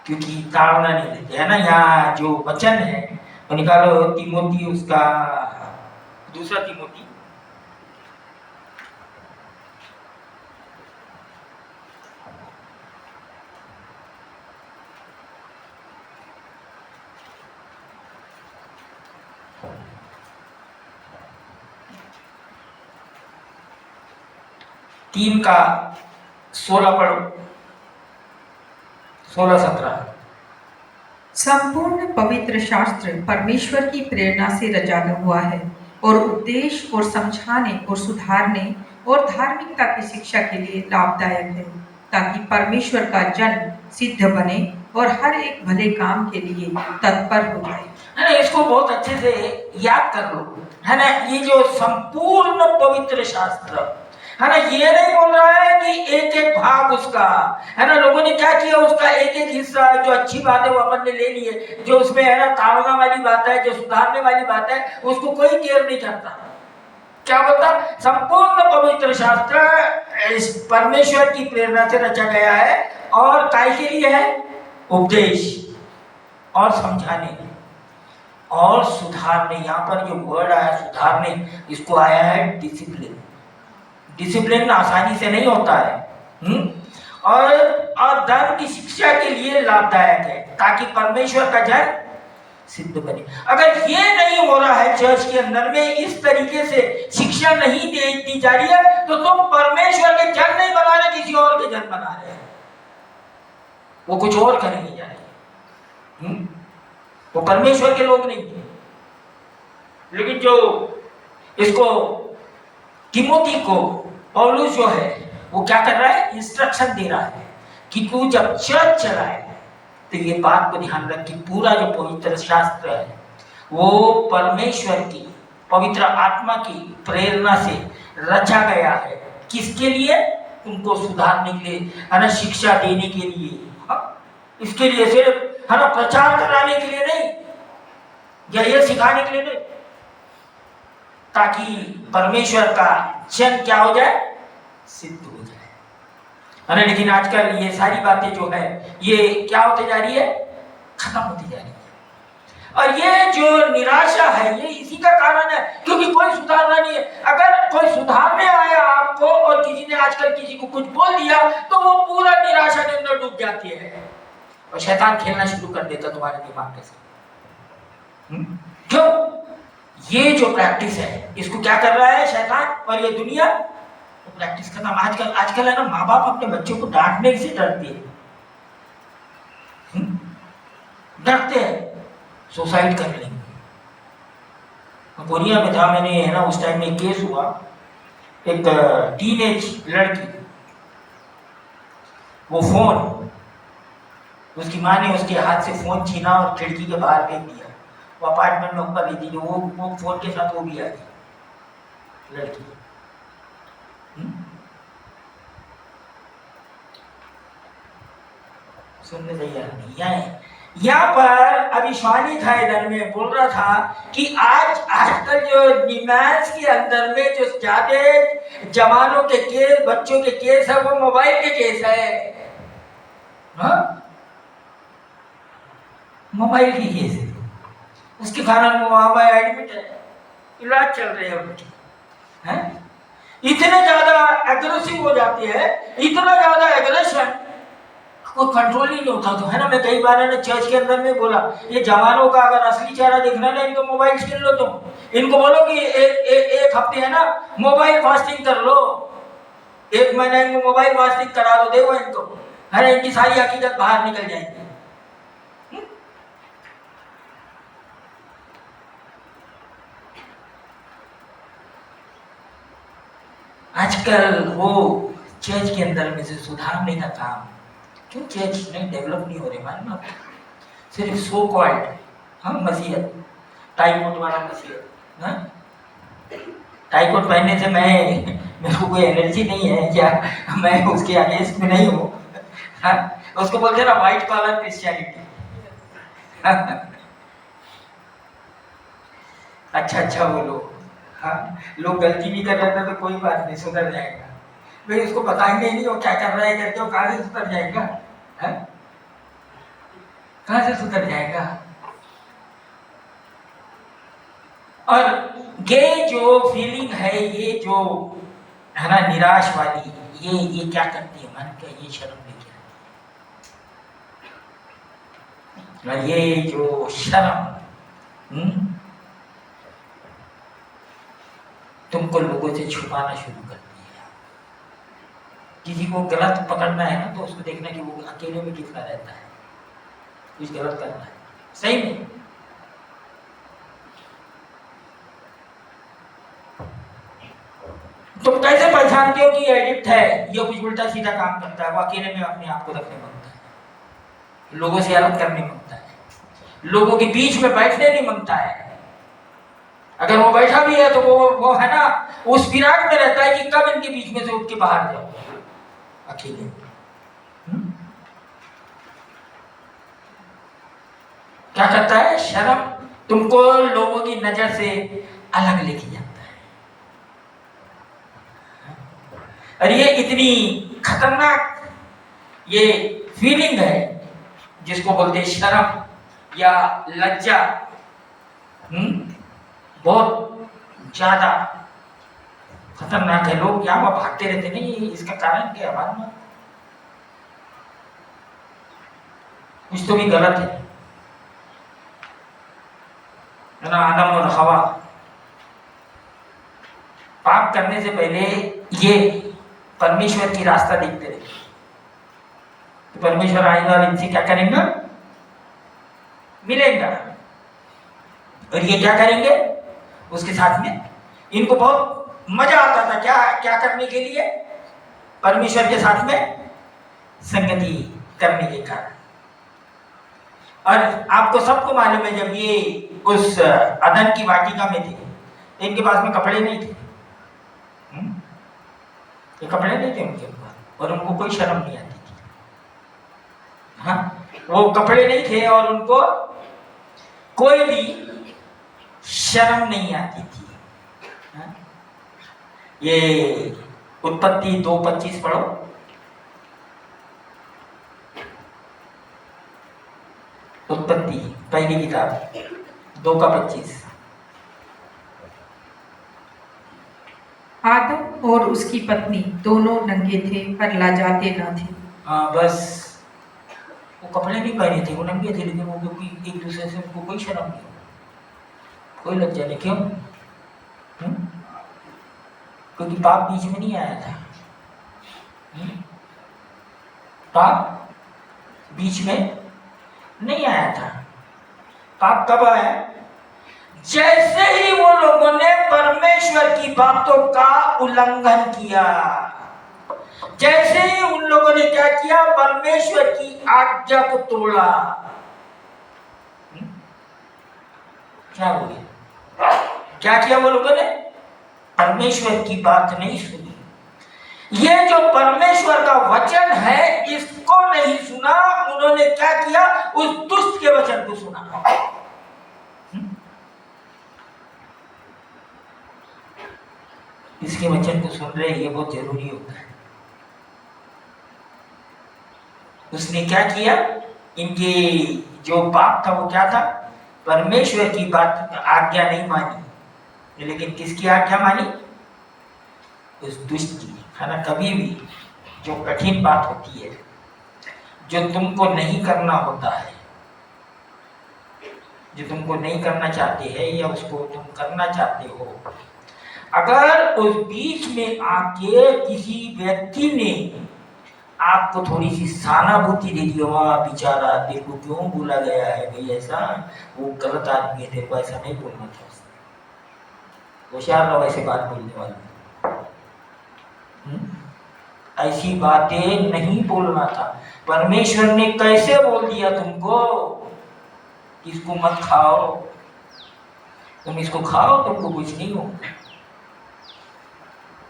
क्योंकि ताड़ना नहीं देते, है ना। यहाँ जो वचन है तो निकालो, तिमोथी उसका दूसरा तिमोथी 3 का 16 पढ़ो, 16-17। संपूर्ण पवित्र शास्त्र परमेश्वर की प्रेरणा से रचा हुआ है और उपदेश और समझाने और सुधारने और धार्मिकता की शिक्षा के लिए लाभदायक है, ताकि परमेश्वर का जन सिद्ध बने और हर एक भले काम के लिए तत्पर हो जाए। है ना, इसको बहुत अच्छे से याद कर लो, है ना। ये जो संपूर्ण पवित्र शास्त्र है ना, ये नहीं बोल रहा है कि एक एक भाग उसका, है ना। लोगों ने क्या किया, उसका एक एक हिस्सा जो अच्छी बात है वो अपन ने ले लिए, जो उसमें है ना ताड़ना वाली बात है, जो सुधारने वाली बात है, उसको कोई केयर नहीं करता। क्या बोलता, संपूर्ण पवित्र शास्त्र इस परमेश्वर की प्रेरणा से रचा गया है और काय के लिए है, उपदेश और समझाने और सुधारने। यहाँ पर जो वर्ड आया सुधारने, इसको आया है डिसिप्लिन। डिसिप्लिन आसानी से नहीं होता है, और धर्म की शिक्षा के लिए लाभदायक है, ताकि परमेश्वर का जन सिद्ध बने। अगर ये नहीं हो रहा है चर्च के अंदर में, इस तरीके से शिक्षा नहीं दी जा रही है, तो तुम परमेश्वर के जन नहीं बना रहे, किसी और के जन बना रहे हैं। वो कुछ और करेंगे जा रहे, वो परमेश्वर के लोग नहीं है। लेकिन जो इसको तिमोथी को पौलुस जो है वो क्या कर रहा है, इंस्ट्रक्शन दे रहा है कि तू जब चर्च चलाए तो ये बात को ध्यान रख कि पूरा जो पवित्र शास्त्र है वो परमेश्वर की पवित्र आत्मा की प्रेरणा से रचा गया है। किसके लिए, तुमको सुधारने के लिए, है ना, शिक्षा देने के लिए, इसके लिए सिर्फ है ना प्रचार कराने के लिए नहीं, या ये सिखाने के लिए नहीं, ताकि परमेश्वर का जन क्या हो जाए, सिद्ध हो जाए, है ना। लेकिन आजकल ये सारी बातें जो है ये क्या होती जा रही है, खत्म होती जा रही है। और ये जो निराशा है ये इसी का कारण है, क्योंकि कोई सुधारना नहीं है। अगर कोई सुधारने आया आपको और किसी ने आजकल किसी को कुछ बोल दिया तो वो पूरा निराशा के अंदर डूब जाती है और शैतान खेलना शुरू कर देता तुम्हारे दिमाग के साथ। क्यों, ये जो प्रैक्टिस है इसको क्या कर रहा है शैतान और ये दुनिया, तो प्रैक्टिस करना। आजकल है ना, माँ बाप अपने बच्चों को डांटने से डरते हैं, डरते हैं सुसाइड कर लेंगे। कोरिया में था, मैंने है ना उस टाइम में केस हुआ, एक टीनेज लड़की, वो फोन, उसकी माँ ने उसके हाथ से फोन छीना और खिड़की के बाहर फेंक दिया। वो अपार्टमेंट में ऊपर रहती थी, वो फोन के साथ वो भी आ गई लड़की। सुनने चाहिए यहाँ पर अभी स्वामी था इधर में बोल रहा था कि आजकल जो निमाज के अंदर में जो ज्यादा जवानों के केस, बच्चों के केस है, वो मोबाइल के केस है। मोबाइल की केस है, उसके कारण वो वहां पर एडमिट है, इलाज चल रहे हैं उनके, हैं? इतने ज्यादा एग्रेसिव हो जाती है, इतना ज्यादा एग्रेशन, कोई कंट्रोल ही नहीं होता। तो है ना, मैं कई बार है ना चर्च के अंदर में बोला, ये जवानों का अगर असली चेहरा देखना है ना, इनको मोबाइल छीन लो तुम, इनको बोलो कि एक हफ्ते है ना मोबाइल फास्टिंग कर लो, 1 महीना इनको मोबाइल फास्टिंग करा दो, देखो इनको, है ना, इनकी सारी हकीकत बाहर निकल जाएगी। आजकल वो चर्च के अंदर में से सुधारने का काम, क्यों चर्च नहीं डेवलप नहीं हो रहे, मालूम आपको? सिर्फ सो कॉल्ड हम मसीहत, टाई कोट वाला मसीहत, टाई कोट पहनने से मेरे को कोई एनर्जी नहीं है क्या, मैं उसके अगेंस्ट में नहीं हूँ, उसको बोलते ना व्हाइट कॉलर क्रिश्चियनिटी। अच्छा बोलो, हाँ, लोग गलती भी कर रहे थे तो कोई बात नहीं, सुधर जाएगा भाई, उसको बताएंगे ही नहीं वो क्या कर रहा है करके, वो कहाँ से सुधर जाएगा, है? कहाँ से सुधर जाएगा? और ये जो फीलिंग है, ये जो है ना निराश वाली, ये क्या करती है मन क्या, ये शर्म लेके आती है। और ये जो शर्म तुमको लोगों से छुपाना शुरू कर दिया, किसी को गलत पकड़ना है ना तो उसको देखना कि वो अकेले में कितना रहता है, कुछ गलत करना है सही में। तुम कैसे पहचानते हो कि ये एडिक्ट है, ये कुछ उल्टा सीधा काम करता है? वो अकेले में अपने आप को रखने मांगता है, लोगों से अलग करने मांगता है, लोगों के बीच में बैठने नहीं मांगता है। अगर वो बैठा भी है तो वो है ना, उस विराट में रहता है कि कब इनके बीच में से उठ के बाहर जाओ अकेले। क्या करता है? शर्म तुमको लोगों की नजर से अलग लेके जाता है। और ये इतनी खतरनाक ये फीलिंग है जिसको बोलते हैं शर्म या लज्जा, बहुत ज्यादा खतरनाक है। लोग यहाँ वहाँ भागते रहते नहीं, इसका कारण क्या है? मालूम कुछ तो भी गलत है ना। आदम और हवा पाप करने से पहले ये परमेश्वर की रास्ता देखते रहे, तो परमेश्वर आएगा और इनसे क्या करेंगे? मिलेगा। और ये क्या करेंगे उसके साथ में? इनको बहुत मजा आता था क्या क्या करने के लिए? परमेश्वर के साथ में संगति करने के कारण। और आपको सबको मालूम है जब ये उस अदन की वाटिका में थे तो इनके पास में कपड़े नहीं थे, ये कपड़े नहीं थे उनके पास, और उनको कोई शर्म नहीं आती थी। हाँ, वो कपड़े नहीं थे और उनको कोई भी शर्म नहीं आती थी। हाँ? ये उत्पत्ति 2:25 पढ़ो। उत्पत्ति पहली किताब 2:25। आदम और उसकी पत्नी दोनों नंगे थे पर लाजाते न थे। हाँ बस, वो कपड़े नहीं पहने थे, वो नंगे थे, लेकिन वो क्योंकि एक दूसरे से उनको कोई शर्म नहीं, कोई लज्जा नहीं। क्यों? क्योंकि पाप बीच में नहीं आया था। पाप बीच में नहीं आया था। पाप कब आया? जैसे ही वो लोगों ने परमेश्वर की बातों का उल्लंघन किया, जैसे ही उन लोगों ने क्या किया? परमेश्वर की आज्ञा को तोड़ा। क्या हो गया? क्या किया वो लोगों ने? परमेश्वर की बात नहीं सुनी। ये जो परमेश्वर का वचन है इसको नहीं सुना, उन्होंने क्या किया? उस दुष्ट के वचन को सुना। इसके वचन को सुन रहे, ये बहुत जरूरी होता है। उसने क्या किया? इनके जो पाप था वो क्या था? परमेश्वर की बात आज्ञा नहीं मानी, लेकिन किसकी आज्ञा मानी? उस दुष्ट की। है ना, कभी भी जो कठिन बात होती है, जो तुमको नहीं करना होता है, जो तुमको नहीं करना चाहते हैं या उसको तुम करना चाहते हो, अगर उस बीच में आके किसी व्यक्ति ने आपको थोड़ी सी सहानुभूति दे दी, वाह बेचारा देखो क्यों बोला गया है भाई ऐसा, वो गलत आदमी है, देखो ऐसा नहीं बोलना था, होशियार रहो ऐसे बात बोलने वाले। ऐसी बातें नहीं बोलना था। परमेश्वर ने कैसे बोल दिया तुमको कि इसको मत खाओ, तुम इसको खाओ तुमको कुछ नहीं होगा,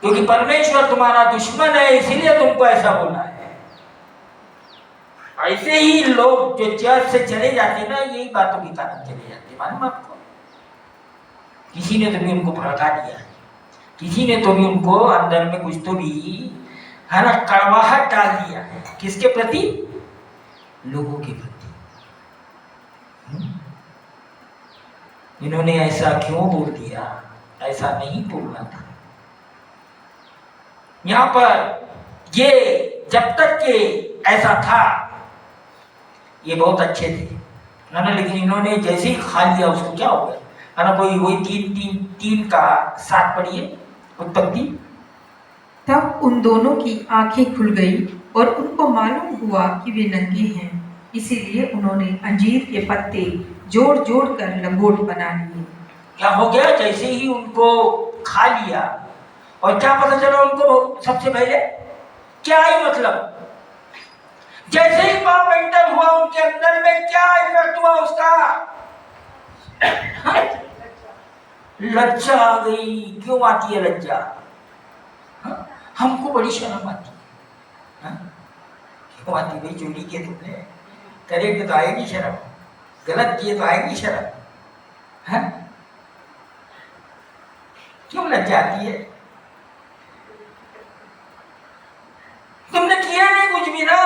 क्योंकि परमेश्वर तुम्हारा दुश्मन है, इसीलिए तुमको ऐसा बोला है। ऐसे ही लोग जो चर्च से चले जाते ना, यही बातों के कारण चले जाते। मालूम आपको, किसी ने तो भी उनको भड़का दिया है, किसी ने तो भी उनको अंदर में कुछ तो भी है ना कड़वाहट डाल दिया है। किसके प्रति? लोगों के प्रति। इन्होंने ऐसा क्यों बोल दिया? ऐसा नहीं बोलना था। यहां पर ये जब तक के ऐसा था ये बहुत अच्छे थे ना, लेकिन इन्होंने जैसे ही खा लिया उसको क्या हो गया? है ना, कोई वही 3:3 का 7 पढ़िए उत्पत्ति। तब उन दोनों की आंखें खुल गई और उनको मालूम हुआ कि वे नंगे हैं। इसीलिए उन्होंने अंजीर के पत्ते जोड़ जोड़ कर लंगोट बना लिए। क्या हो गया, जैसे ही उनको खा लिया और क्या पता चला उनको सबसे पहले, क्या ही मतलब, जैसे ही पाप एंटर हुआ उनके अंदर में क्या इफेक्ट हुआ उसका, हाँ? लज्जा आ गई। क्यों आती है लज्जा? हाँ? हमको बड़ी शर्म आती है। हाँ? क्यों आती भाई? चोरी किए तुमने, करेंगे तो आएगी शर्म, गलत किए तो आएगी शर्म। हाँ? क्यों लज्जा आती है? तुमने किया नहीं कुछ भी ना,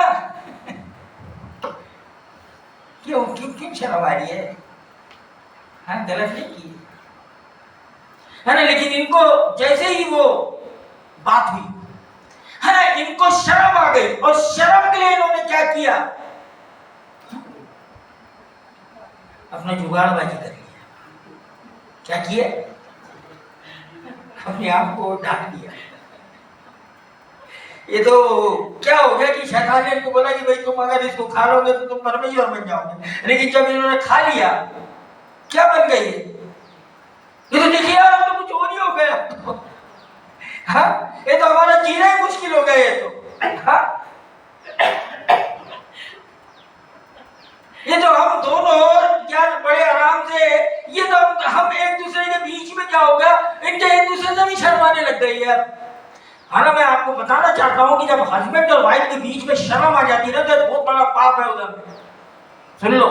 क्यों क्यों क्यों शर्म आ रही है? हाँ, गलत नहीं की है ना। लेकिन इनको जैसे ही वो बात हुई है ना, इनको शर्म आ गई और शर्म के लिए इन्होंने क्या किया, अपना जुगाड़बाजी कर लिया। क्या किया? अपने आप को ढाक दिया। ये तो क्या हो गया कि शैतान ने इनको बोला कि भाई तुम अगर इसको खा लोगे तो तुम परमेश्वर बन जाओगे। लेकिन जब इन्होंने खा लिया, क्या बन गई? ये तो देखिए यार, तो कुछ और ही हो गया। हाँ, ये तो हमारा जीना ही मुश्किल हो गया। ये तो हाँ? ये तो हम दोनों यार बड़े आराम से, ये तो हम एक दूसरे के बीच में क्या होगा, इनके एक दूसरे से भी शर्माने लग गई है। हाँ, मैं आपको बताना चाहता हूँ कि जब हस्बैंड और वाइफ के बीच में शर्म आ जाती है ना, तो बहुत बड़ा पाप है उधर। सुन लो,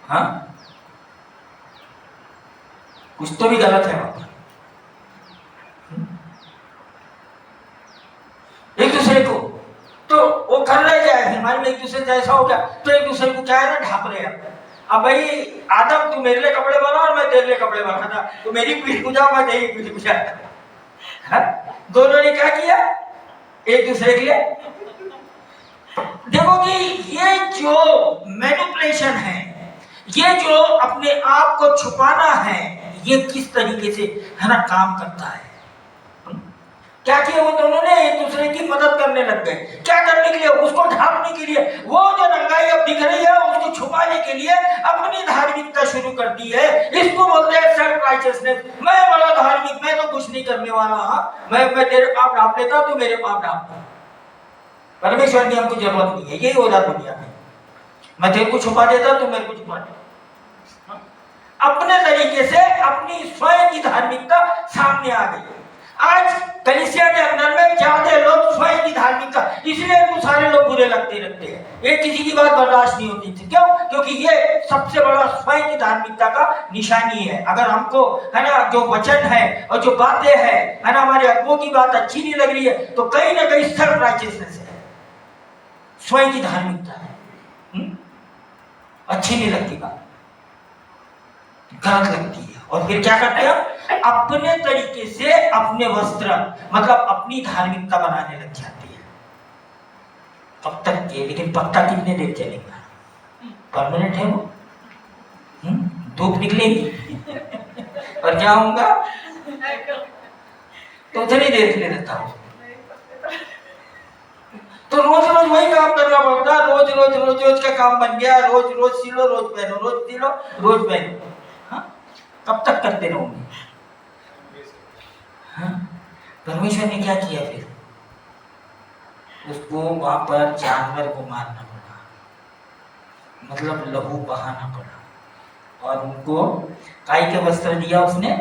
हाँ, कुछ तो भी गलत है वहां पर। एक दूसरे को तो वो कर रहे जाए, हमारे में एक दूसरे से ऐसा हो गया तो एक दूसरे को क्या है ना, ढाप रहे हैं। अब भाई आदम तू मेरे लिए कपड़े बना और मैं तेरे लिए कपड़े बनाता, तो मेरी पीठ बुझा मैं तेरी पीठ बुझा। दोनों ने क्या किया एक दूसरे के लिए। देखो कि ये जो मैनिपुलेशन है, ये जो अपने आप को छुपाना है, ये किस तरीके से है ना काम करता है। क्या किया वो दोनों ने, एक दूसरे की मदद करने लग गए। क्या करने के लिए? उसको ढांपने के लिए। वो जो नंगाई अब दिख रही है उसको छुपाने के लिए अपनी धार्मिकता शुरू कर दी है। इसको बोलते हैं सेल्फ राइचियसनेस। मैं बड़ा धार्मिक, मैं तो कुछ नहीं करने वाला। हाँ, मैं तेरे पाप ढांप लेता, तू मेरे पाप ढांप। परमेश्वर की हमको जरूरत नहीं है, यही हो रहा दुनिया में। मैं तेरे को छुपा देता, तू मेरे को छुपा दे। अपने तरीके से अपनी स्वयं की धार्मिकता सामने आ गई। आज कलीसिया के अंदर में ज्यादा लोग स्वयं की धार्मिकता, इसलिए इनको सारे लोग बुरे लगते हैं। ये किसी की बात बर्दाश्त नहीं होती थी। क्यों? क्योंकि ये सबसे बड़ा स्वयं की धार्मिकता का निशानी है। अगर हमको है ना जो वचन है और जो बातें है ना, हमारे अगुओं की बात अच्छी नहीं लग रही है, तो कहीं ना कहीं सेल्फ राइचियसनेस है, स्वयं की धार्मिकता है। अच्छी नहीं लगती बात, गलत लगती है। और फिर क्या करते हैं? अपने तरीके से अपने वस्त्र, मतलब अपनी धार्मिकता बनाने लग जाती है। कब तक के? लेकिन पत्ता कितने देर चलेगा? परमानेंट है वो। धूप निकलेगी और क्या होगा, तो उतनी देर के लिए रहता हूं। तो रोज रोज वही काम करना पड़ता है। रोज रोज रोज रोज का काम बन गया। रोज रोज सिलो, रोज पहनो, रोज सिलो, रोज पहनो। कब तक करते रहोगे? परमेश्वर ने क्या किया फिर? उसको वहां पर जानवर को मारना पड़ा, मतलब लहू बहाना पड़ा। और उनको काय का वस्त्र दिया उसने?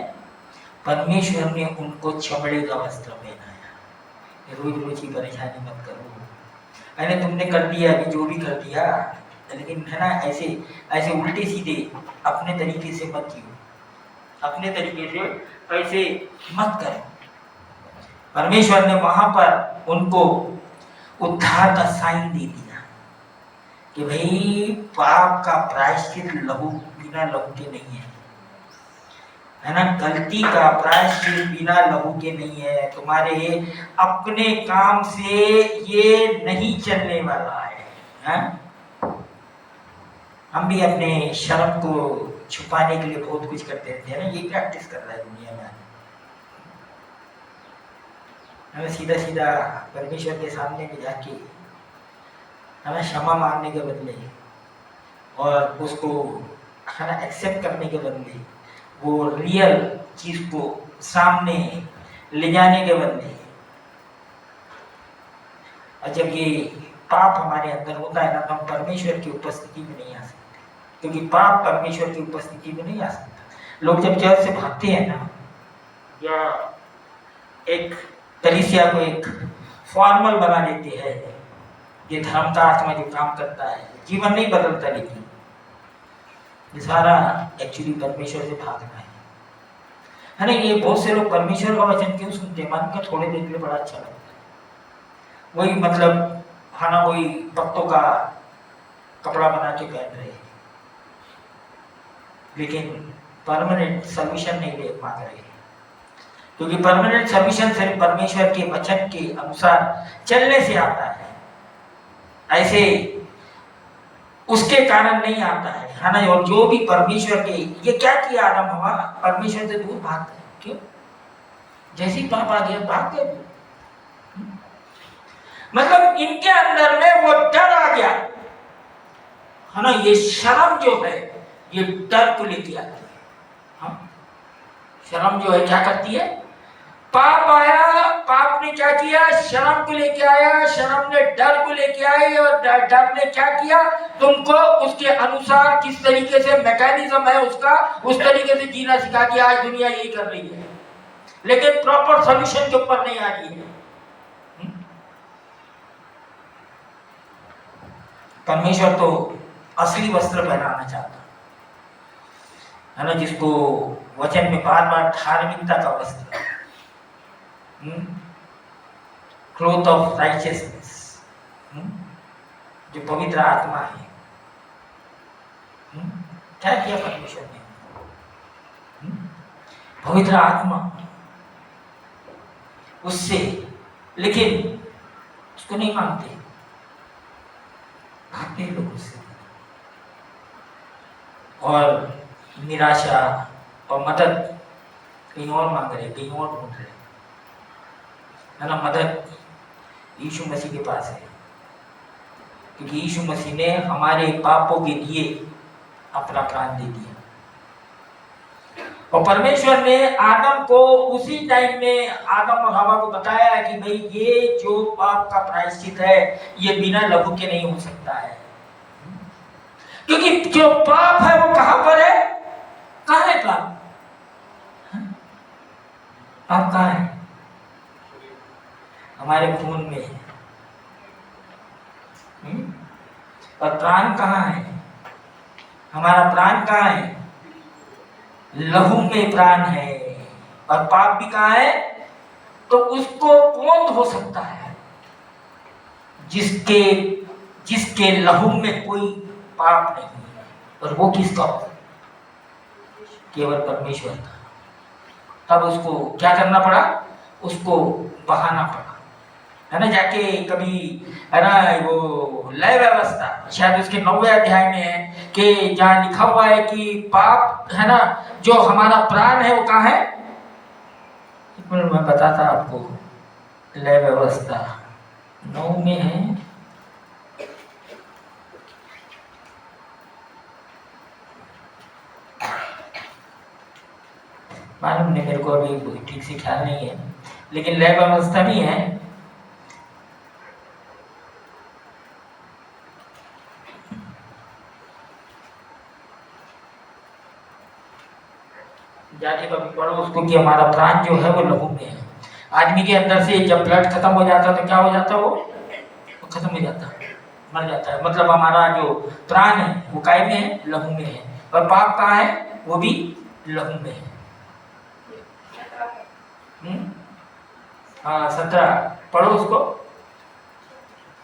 परमेश्वर ने उनको चमड़े का वस्त्र पहनाया। रोज रोज की परेशानी मत करो। मैंने तुमने कर दिया, अभी जो भी कर दिया, लेकिन है ना ऐसे ऐसे उल्टे सीधे अपने तरीके से मत जियो, अपने तरीके से ऐसे मत करो। परमेश्वर ने वहां पर उनको उद्धार का साइन दे दिया कि भाई पाप का प्रायश्चित लहू, बिना लहू के नहीं है ना। गलती का प्रायश्चित बिना लहू के नहीं है। तुम्हारे अपने काम से ये नहीं चलने वाला है। हम भी अपने शर्म को छुपाने के लिए बहुत कुछ करते रहते हैं ना। ये प्रैक्टिस कर रहा है दुनिया में, हमें सीधा सीधा परमेश्वर के सामने में जाके हमें क्षमा मांगने के बदले और उसको है ना एक्सेप्ट करने के बदले, वो रियल चीज को सामने ले जाने के बदले, और जब ये पाप हमारे अंदर होता है ना तो हम परमेश्वर की उपस्थिति में नहीं आ सकते, क्योंकि पाप परमेश्वर की उपस्थिति में नहीं आ सकता। लोग जब चर्च से भागते हैं ना, या एक कलीसिया को एक फॉर्मल बना देते हैं, ये धर्म का आत्मा जो काम करता है, जीवन नहीं बदलता, लेकिन ये सारा एक्चुअली परमेश्वर से भागना है ना। ये बहुत से लोग परमेश्वर का वचन क्यों सुनते हैं? मन को थोड़े देर के लिए बड़ा अच्छा लगता है, वही मतलब है ना, वही पत्तों का कपड़ा बना के पहन रहे हैं, लेकिन परमानेंट सॉल्यूशन नहीं ले पा रहे, क्योंकि परमानेंट सॉल्यूशन सिर्फ परमेश्वर के वचन के अनुसार चलने से आता है, ऐसे उसके कारण नहीं आता है ना। और जो भी परमेश्वर के, ये क्या किया आदम हवा, परमेश्वर से दूर भागते हैं, क्यों? जैसे ही पाप आ गया भाग गए, मतलब इनके अंदर में वो डर आ गया है ना। ये शर्म जो है ये डर को लेके आती है। हाँ? शर्म जो है क्या करती है? पाप आया, पाप ने क्या किया? शर्म को लेके आया, शर्म ने डर को लेके आई, और डर ने क्या किया? तुमको उसके अनुसार किस तरीके से मैकेनिज्म है उसका, उस तरीके से जीना सिखा दिया। आज दुनिया यही कर रही है, लेकिन प्रॉपर सॉल्यूशन के ऊपर नहीं आ रही है। परमेश्वर तो असली वस्त्र पहनाना चाहता है ना, जिसको वचन में बार बार धार्मिकता का वस्त्र, क्लोथ ऑफ राइचियसनेस, जो पवित्र आत्मा है। क्या किया परमेश्वर ने? पवित्र आत्मा उससे, लेकिन उसको नहीं मांगते, भागते लोग उससे, और निराशा और मदद कहीं और मांग रहे, कहीं और ढूंढ रहे है ना। मदद यीशु मसीह के पास है, क्योंकि यीशु मसीह ने हमारे पापों के लिए अपना प्राण दे दिया, और परमेश्वर ने आदम को उसी टाइम में आदम और हवा को बताया कि भाई ये जो पाप का प्रायश्चित है ये बिना लहू के नहीं हो सकता है, क्योंकि जो पाप है वो कहां पर है? कहां है पाप? पाप कहां है? हमारे खून में है। और प्राण कहां है? हमारा प्राण कहां है? लहू में प्राण है। और पाप भी कहां है? तो उसको कौन धो सकता है? जिसके लहू में कोई पाप नहीं है। और वो किसका? केवल परमेश्वर का। तब उसको क्या करना पड़ा? उसको बहाना पड़ा, है ना। जाके कभी है ना, वो लय व्यवस्था शायद उसके 9वें अध्याय में है कि जहाँ लिखा हुआ है कि पाप है ना, जो हमारा प्राण है वो कहाँ है? एक मिनट मैं बताता आपको। लय व्यवस्था 9 में है, मालूम नहीं मेरे को, अभी ठीक से ख्याल नहीं है, लेकिन लय व्यवस्था भी है। जाके कभी पढ़ो उसको कि हमारा प्राण जो है वो लहू में है। आदमी के अंदर से जब ब्लड खत्म हो जाता तो क्या हो जाता? वो खत्म हो जाता, मर जाता है। मतलब हमारा जो प्राण है वो काय में है? लहू में है। और पाप कहाँ है? वो भी लहू में है। हाँ 17 पढ़ो उसको।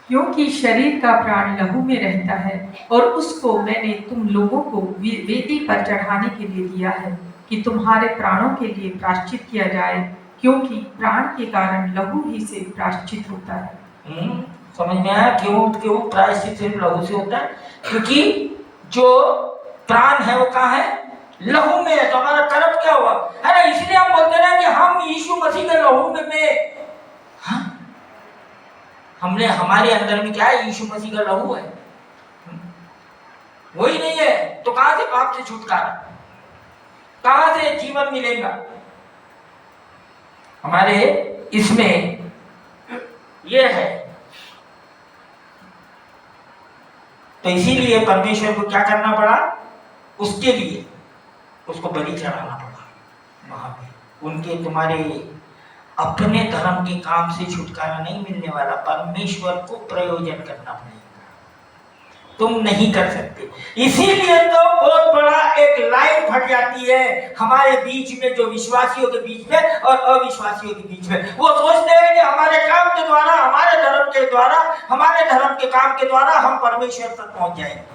क्योंकि शरीर का प्राण लहू में रहता है, और उसको मैंने तुम लोगों को वेदी पर चढ़ाने के लिए दिया है कि तुम्हारे प्राणों के लिए प्रायश्चित किया जाए, क्योंकि प्राण के कारण लहू ही से प्रायश्चित होता है। समझ में आया? क्यों प्रायश्चित सिर्फ लहू से होता है? क्योंकि जो प्राण है वो कहाँ है? लहू में है। तो हमारा कर्म क्या हुआ है ना? इसलिए हम बोलते हैं कि हम यीशु मसीह के लहू में हमने हमारे अंदर में क्या है, यीशु मसीह का लहू है, वही नहीं है तो कहां से पाप से छुटकारा, कहां से जीवन मिलेगा। हमारे इसमें यह है। तो इसीलिए परमेश्वर को क्या करना पड़ा, उसके लिए उसको बलि चढ़ाना पड़ा वहां पे। उनके तुम्हारे अपने धर्म के काम से छुटकारा नहीं मिलने वाला, परमेश्वर को प्रयोजन करना पड़ेगा, तुम नहीं कर सकते। इसीलिए तो बहुत बड़ा एक लाइन फट जाती है हमारे बीच में, जो विश्वासियों के बीच में और अविश्वासियों के बीच में। वो सोचते हैं कि हमारे काम के द्वारा, हमारे धर्म के द्वारा, हमारे धर्म के काम के द्वारा हम परमेश्वर तक पहुंच जाएंगे।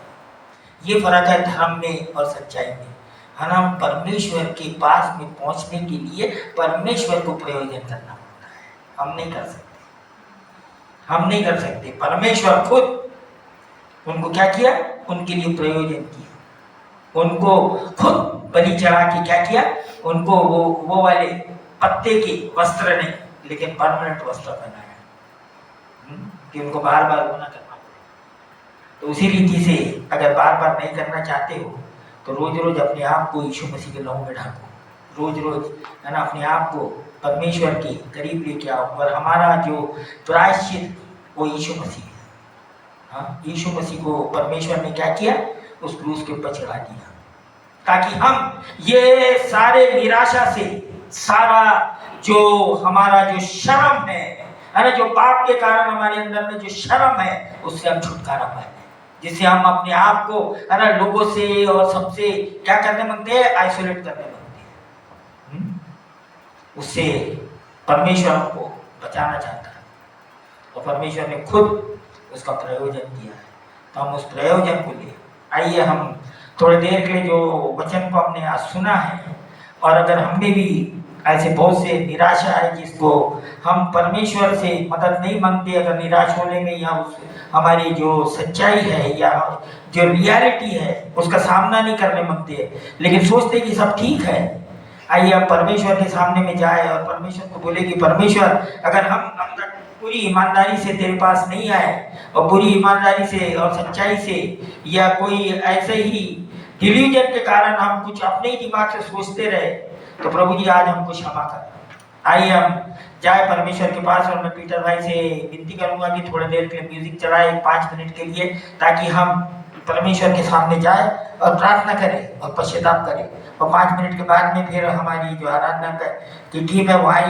ये फर्क है धर्म में और सच्चाई में। हम परमेश्वर के पास में पहुंचने के लिए परमेश्वर को प्रयोजन करना पड़ता है, हम नहीं कर सकते, हम नहीं कर सकते। परमेश्वर खुद उनको क्या किया, उनके लिए प्रयोजन किया, उनको खुद बलि चढ़ा के क्या किया, उनको वो वाले पत्ते के वस्त्र नहीं, लेकिन परमानेंट वस्त्र पहनाया कि उनको बार बार वो ना करना पड़े। तो उसी रीति से अगर बार बार नहीं करना चाहते हो तो रोज रोज अपने आप को यीशु मसीह के लहू में ढाको, रोज रोज है ना, अपने आप को परमेश्वर के करीब लेके आओ। और हमारा जो प्रायश्चित वो यीशु मसीह है। हाँ, यीशु मसीह को परमेश्वर ने क्या किया, उस क्रूस के ऊपर चढ़ा दिया, ताकि हम ये सारे निराशा से, सारा जो हमारा जो शर्म है ना, जो पाप के कारण हमारे अंदर में जो शर्म है, उससे हम छुटकारा पाए, जिससे हम अपने आप को है ना लोगों से और सबसे क्या करने मांगते हैं, आइसोलेट करने मांगते हैं। उससे परमेश्वर हमको बचाना चाहता है और परमेश्वर ने खुद उसका प्रयोजन किया है। तो हम उस प्रयोजन को ले आइए, हम थोड़ी देर के लिए जो वचन को हमने आज सुना है, और अगर हमें भी ऐसे बहुत से निराशा है जिसको हम परमेश्वर से मदद नहीं मांगते, अगर निराश होने में या उस हमारी जो सच्चाई है या जो रियलिटी है उसका सामना नहीं करने मांगते, लेकिन सोचते कि सब ठीक है, आइए हम परमेश्वर के सामने में जाए और परमेश्वर को बोले कि परमेश्वर, अगर हम अंदर पूरी ईमानदारी से तेरे पास नहीं आए और पूरी ईमानदारी से और सच्चाई से, या कोई ऐसे ही डिलीजन के कारण हम कुछ अपने ही दिमाग से सोचते रहे, तो प्रभु जी आज हमको क्षमा कर। आइए हम जाए परमेश्वर के पास। और मैं पीटर भाई से विनती करूंगा कि थोड़ी देर के लिए म्यूजिक चलाए 5 मिनट के लिए, ताकि हम परमेश्वर के सामने जाए और प्रार्थना करें और पश्चाताप करें। और 5 मिनट के बाद में फिर हमारी जो आराधना की टीम है वो आएगी।